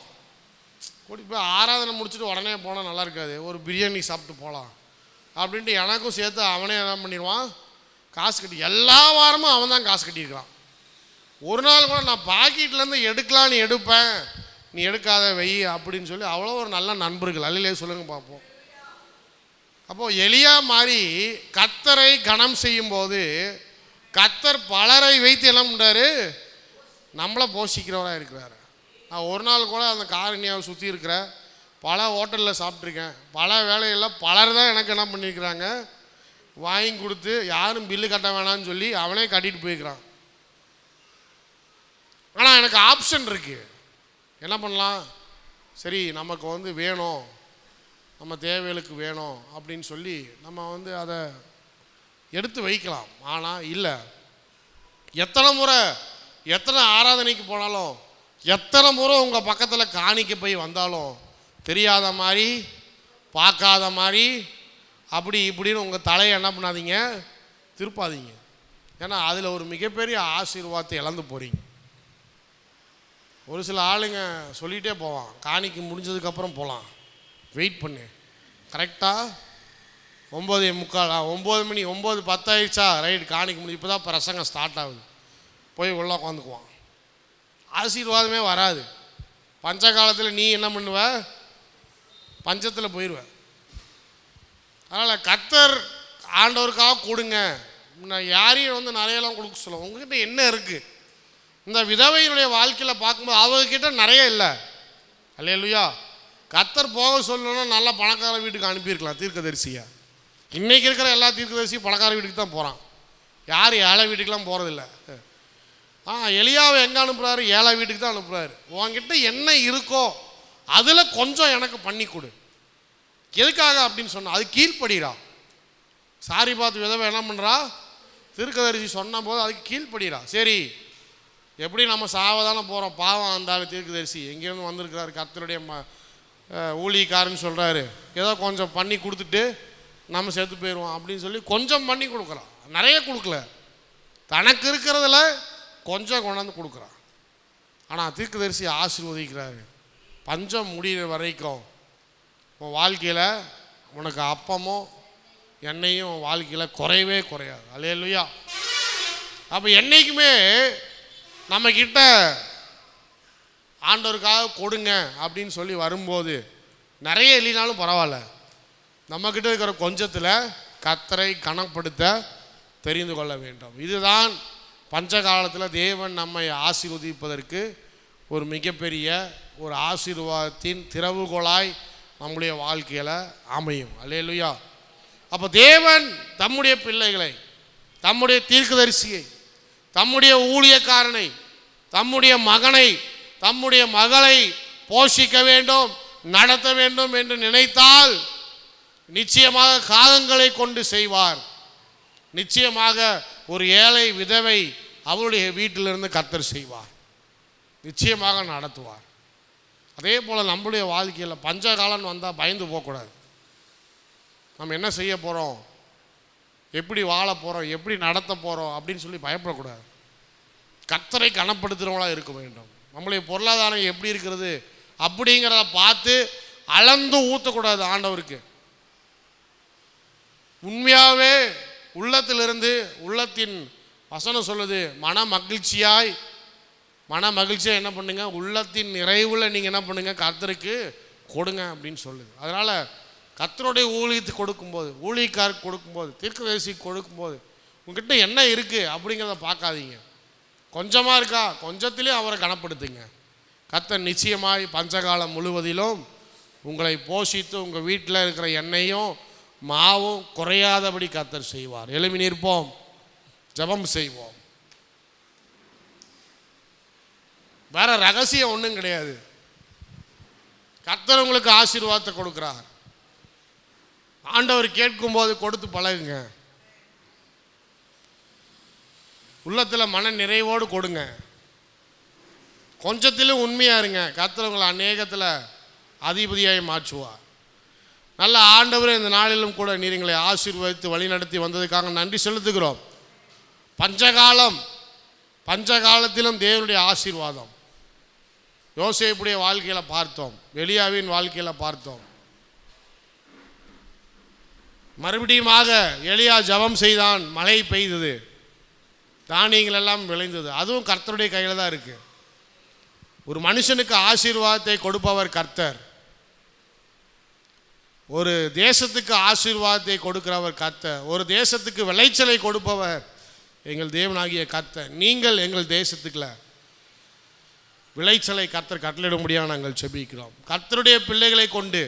கூட்டிகிட்டு போய் ஆராதனை முடிச்சுட்டு உடனே போனால் நல்லா இருக்காது, ஒரு பிரியாணி சாப்பிட்டு போகலாம் அப்படின்ட்டு எனக்கும் சேர்த்து அவனே என்ன பண்ணிடுவான், காசு கட்டி. எல்லா வாரமும் அவன் தான் காசு கட்டியிருக்கிறான். ஒரு நாள் கூட நான் பாக்கெட்லேருந்து எடுக்கலாம், நீ எடுப்பேன், நீ எடுக்காத வை அப்படின்னு சொல்லி அவ்வளோ ஒரு நல்ல நண்பர்கள். அல்லையே சொல்லுங்க பார்ப்போம். அப்போது எலியா மாதிரி கர்த்தரை கனம் செய்யும்போது கர்த்தர் பலரை வைத்து என்ன பண்ணுறாரு, நம்மளை போஷிக்கிறவராக இருக்கிறாரு. நான் ஒரு நாள் கூட அந்த காரணியாவை சுற்றி இருக்கிற பல ஹோட்டலில் சாப்பிட்ருக்கேன். பல வேலைகளில் பலர் தான் எனக்கு என்ன பண்ணியிருக்கிறாங்க, வாங்கி கொடுத்து யாரும் பில்லு கட்ட வேணான்னு சொல்லி அவனே கட்டிட்டு போயிருக்கிறான். ஆனால் எனக்கு ஆப்ஷன் இருக்குது. என்ன பண்ணலாம், சரி நமக்கு வேணும், நம்ம தேவைகளுக்கு வேணும் அப்படின்னு சொல்லி நம்ம அதை எடுத்து வைக்கலாம். ஆனால் இல்லை, எத்தனை முறை எத்தனை ஆராதனைக்கு போனாலும், எத்தனை முறை உங்கள் பக்கத்தில் காணிக்க போய் வந்தாலும் தெரியாத மாதிரி, பார்க்காத மாதிரி, அப்படி இப்படின்னு உங்கள் தலையை என்ன பண்ணாதீங்க, திருப்பாதீங்க. ஏன்னா அதில் ஒரு மிகப்பெரிய ஆசீர்வாதத்தை இழந்து போகிறீங்க. ஒரு சில ஆளுங்க சொல்லிகிட்டே போவான், காணிக்கு முடிஞ்சதுக்கப்புறம் போகலாம், வெயிட் பண்ணு, கரெக்டாக 9:45 9 மணி 9:10 ஆயிடுச்சா, ரைட் காணிக்கு முடிஞ்சு இப்போ தான் பிரசங்கம் ஸ்டார்ட் ஆகுது, போய் உள்ள உட்காந்துக்குவான். ஆசீர்வாதமே வராது. பஞ்ச காலத்தில் நீ என்ன பண்ணுவ, பஞ்சத்தில் போயிடுவ. அதனால் கர்த்தர் ஆண்டவருக்காக கொடுங்க. நான் யாரையும் நிறையெல்லாம் கொடுக்க சொல்லுவேன். உங்ககிட்ட என்ன இருக்குது? இந்த விதவையினுடைய வாழ்க்கையில் பார்க்கும்போது அவங்கக்கிட்ட நிறைய இல்லை. அல்லேலூயா. கர்த்தர் போக சொல்லணும்னா நல்ல பணக்கார வீட்டுக்கு அனுப்பியிருக்கலாம் தீர்க்கதரிசியா. இன்றைக்கி இருக்கிற எல்லா தீர்க்கதரிசியும் பணக்கார வீட்டுக்கு தான் போகிறான். யார் ஏழை வீட்டுக்கெலாம் போகிறதில்ல. எலியாவை எங்கே அனுப்புகிறாரு, ஏழை வீட்டுக்கு தான் அனுப்புகிறாரு. உங்ககிட்ட என்ன இருக்கோ அதில் கொஞ்சம் எனக்கு பண்ணி கொடு. எதுக்காக அப்படின்னு சொன்னால் அது கீழ்ப்படுகிறா. சாரி பார்த்து விதவை என்ன பண்ணுறா, தீர்க்கதரிசி சொன்ன போது அதுக்கு கீழ்ப்படுகிறா. சரி, எப்படி நம்ம சாவதானே போகிறோம், பாவம் அந்த தீர்க்கதரிசி எங்கேருந்து வந்திருக்கிறாரு, கர்த்தருடைய ஊழியக்காரன்னு சொல்கிறாரு, ஏதோ கொஞ்சம் பண்ணி கொடுத்துட்டு நம்ம செத்து போயிடுவோம் அப்படின்னு சொல்லி கொஞ்சம் பண்ணி கொடுக்குறான். நிறைய கொடுக்கல, தனக்கு இருக்கிறதுல கொஞ்சம் கொண்டாந்து கொடுக்குறான். ஆனால் தீர்க்கதரிசி ஆசீர்வதிக்கிறாரு. பஞ்சம் முடிகிற வரைக்கும் உன் வாழ்க்கையில் உனக்கு அப்பமும் எண்ணெயும் உன் வாழ்க்கையில் குறையவே குறையாது. அல்லேலூயா. அப்போ என்றைக்குமே நம்மக்கிட்ட ஆண்டவருக்காக கொடுங்க அப்படின்னு சொல்லி வரும்போது நிறைய இல்லைனாலும் பரவாயில்ல, நம்மக்கிட்ட இருக்கிற கொஞ்சத்தில் கர்த்தரை கனப்படுத்த தெரிந்து கொள்ள வேண்டும். இதுதான் பஞ்ச காலத்தில் தேவன் நம்மை ஆசீர்வதிப்பதற்கு ஒரு மிகப்பெரிய ஒரு ஆசீர்வாதத்தின் திறவுகோலாய் நம்முடைய வாழ்க்கையில் அமையும். அல்லேலூயா. அப்போ தேவன் தம்முடைய பிள்ளைகளை, தம்முடைய தீர்க்கதரிசியை, தம்முடைய ஊழியக்காரனை, தம்முடைய மகனை, தம்முடைய மகளை போஷிக்க வேண்டும், நடத்த வேண்டும் என்று நினைத்தால் நிச்சயமாக காகங்களை கொண்டு செய்வார். நிச்சயமாக ஒரு ஏழை விதவை அவருடைய வீட்டிலிருந்து கர்த்தர் செய்வார், நிச்சயமாக நடத்துவார். அதே போல் நம்முடைய வாழ்க்கையில் பஞ்சகாலம் வந்தால் பயந்து போகக்கூடாது. நம்ம என்ன செய்ய போகிறோம், எப்படி வாழ போகிறோம், எப்படி நடத்த போகிறோம் அப்படின்னு சொல்லி பயப்படக்கூடாது. கர்த்தரை கனப்படுத்துகிறவங்களாக இருக்க வேண்டும். நம்முடைய பொருளாதாரம் எப்படி இருக்கிறது அப்படிங்கிறத பார்த்து அளந்து ஊற்றக்கூடாது. ஆண்டவருக்கு உண்மையாகவே உள்ளத்திலிருந்து, உள்ளத்தின் வசனம் சொல்லுது, மன மகிழ்ச்சியாக என்ன பண்ணுங்க, உள்ளத்தின் நிறைவில் நீங்கள் என்ன பண்ணுங்க, கர்த்தருக்கு கொடுங்க அப்படின்னு சொல்லுது. அதனால் கர்த்தருடைய ஊழியத்துக்கு கொடுக்கும்போது, ஊழியக்காருக்கு கொடுக்கும்போது, தீர்க்கதரிசிக்கு கொடுக்கும்போது உங்ககிட்ட என்ன இருக்குது அப்படிங்கிறத பார்க்காதீங்க. கொஞ்சமாக இருக்கா, கொஞ்சத்திலே அவரை கனப்படுத்துங்க. கர்த்தர் நிச்சயமாய் பஞ்சகாலம் முழுவதிலும் உங்களை போஷித்து உங்கள் வீட்டில் இருக்கிற எண்ணெயும் மாவும் குறையாதபடி கர்த்தர் செய்வார். எழும்பி நிற்போம், ஜெபம் செய்வோம். வேற ரகசியம் ஒன்றும் கிடையாது. கர்த்தர் உங்களுக்கு ஆசீர்வாதத்தை கொடுக்குறார். ஆண்டவர் கேட்கும்போது கொடுத்து பழகுங்க. உள்ளத்தில் மன நிறைவோடு கொடுங்க. கொஞ்சத்திலும் உண்மையாக இருங்க. கர்த்தர் உங்களை அநேகத்தில் அதிபதியாய் மாற்றுவார். நல்ல ஆண்டவரே, இந்த நாளிலும் கூட நீர் எங்களை ஆசீர்வதித்து வழிநடத்தி வந்ததுக்காக நன்றி செலுத்துகிறோம். பஞ்சகாலத்திலும் தேவனுடைய ஆசீர்வாதம் யோசேப்புடைய வாழ்க்கையில் பார்த்தோம், எலியாவின் வாழ்க்கையில் பார்த்தோம். மறுபடியுமாக எலியா ஜெபம் செய்தான், மழை பெய்தது, தானியங்கள் எல்லாம் விளைந்தது. அதுவும் கர்த்தருடைய கையில் தான் இருக்குது. ஒரு மனுஷனுக்கு ஆசீர்வாதத்தை கொடுப்பவர் கர்த்தர். ஒரு தேசத்துக்கு ஆசீர்வாதத்தை கொடுக்கிறவர் கர்த்தர். ஒரு தேசத்துக்கு விளைச்சலை கொடுப்பவர் எங்கள் தேவனாகிய கர்த்தர். நீங்கள் எங்கள் தேசத்துக்குள்ள விளைச்சலை கர்த்தர் கட்டளையிடும்படியாக நாங்கள் செபிக்கிறோம். கர்த்தருடைய பிள்ளைகளை கொண்டு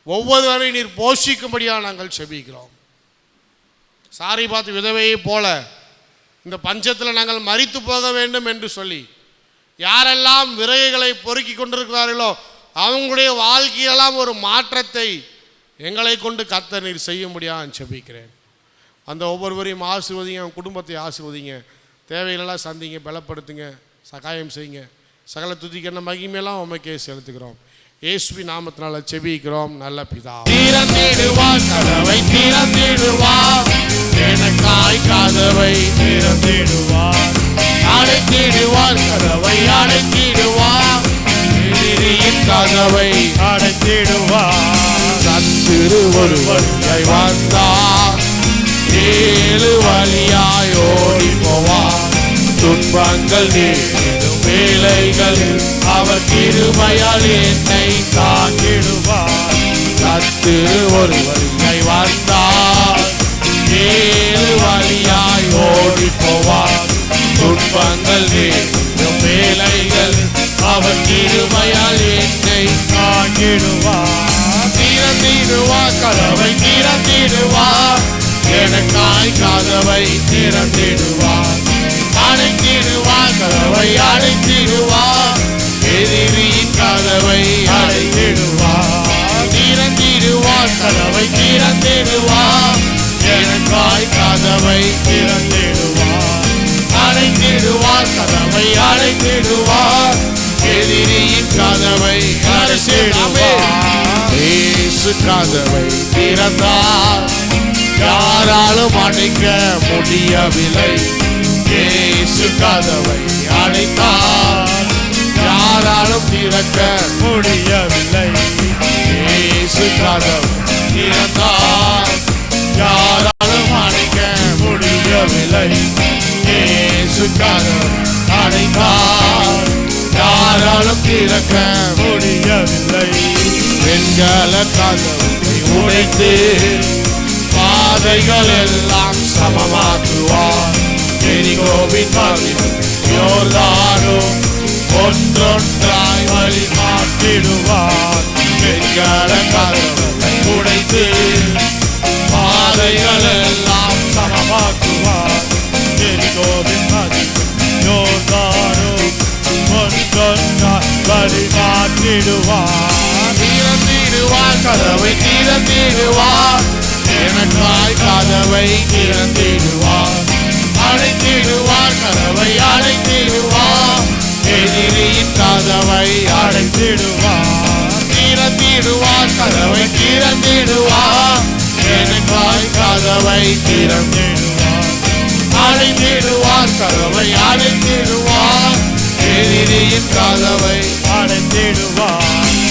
ஒவ்வொருவரையும் நீர் போஷிக்கும்படியாக நாங்கள் செபிக்கிறோம். சாரிபாத் விதவையை போல இந்த பஞ்சத்தில் நாங்கள் மரித்து போக வேண்டும் என்று சொல்லி யாரெல்லாம் விறகுகளை பொறுக்கி கொண்டிருக்கிறார்களோ அவங்களுடைய வாழ்க்கையெல்லாம் ஒரு மாற்றத்தை எங்களை கொண்டு கர்த்தர் நீர் செய்யும்படியாக செபிக்கிறேன். அந்த ஒவ்வொருவரையும் ஆசீர்வதிங்க, அவன் குடும்பத்தை ஆசீர்வதிங்க, தேவைகளெல்லாம் சந்திங்க, பலப்படுத்துங்க, சகாயம் செய்யுங்க. சகல துதிக்கிற மகிமையெல்லாம் உமக்கே செலுத்துகிறோம். இயேசுவின் நாமத்தினால செபிக்கிறோம் நல்ல பிதாவே. திறந்திடுவார் கதவை, திறந்திடுவார் எனக்காய் கதவை, திறந்திடுவார் அடைத்திடுவார் கதவை, அடைத்திடுவார் எதிரியின் கதவை, அடைத்திடுவார். சத்துரு ஒரு வழியாய் வந்தார், ஏழு வழியாய் ஓடி போவார். துன்பங்கள் நேரிடும் வேளைகள் அவர் கிருபையால் என்னை தாங்கிடுவார். சத்துரு ஒரு வழியாய் வந்தார், ஏழு வழியாய் ஓடி போவார். துன்பங்கள் நேரிடும் வேளைகள் அவர் கிருபையால் என்னை தாங்கிடுவார். திறந்திடுவார் கதவை, திறந்திடுவார் எனக்காய் கதவை, திறந்திடுவார் அடைத்திடுவார் கதவை, அடைத்திடுவார் எதிரியின் கதவை, அடைத்திடுவார். திறந்திடுவார் கதவை, திறந்திடுவார் எனக்காய் கதவை, திறந்திடுவார் அடைத்திடுவார் கதவை, அடைத்திடுவார் எதிரியின் கதவை, அடைத்திடுவார். இயேசு கதவை திறந்தார், யாராலும் அடைக்க முடியவில்லை. இயேசு கதவை அடைத்தார், யாராலும் திறக்க முடியவில்லை. இயேசு கதவை திறந்தார், யாராலும் அடைக்க முடியவில்லை. இயேசு கதவை அடைத்தார், யாராலும் திறக்க முடியவில்லை. வெண்கல கதவை உடைத்து பாதைகள் எல்லாம் சமமாக்குவார். எரிகோவின் மதிலும் யோர்தானும் ஒன்றொன்றாய் வழி மாற்றிடுவார். வெண்கல கதவை உடைத்து பாதைகள் எல்லாம் சமமாக்குவார். எரிகோவின் மதிலும் யோர்தானும் ஒன்றொன்றாய் வழி மாற்றிடுவார். திறந்திடுவார் கதவை, திறந்திடுவார் எனக்காய் கதவை, திறந்திடுவார் அடைத்திடுவார் கதவை, அடைத்திடுவார் எதிரியின் கதவை, அடைத்திடுவார். திறந்திடுவார் கதவை, திறந்திடுவார் எனக்காய் கதவை, திறந்திடுவார் அடைத்திடுவார் கதவை, அடைத்திடுவார் எதிரியின் கதவை, அடைத்திடுவார்.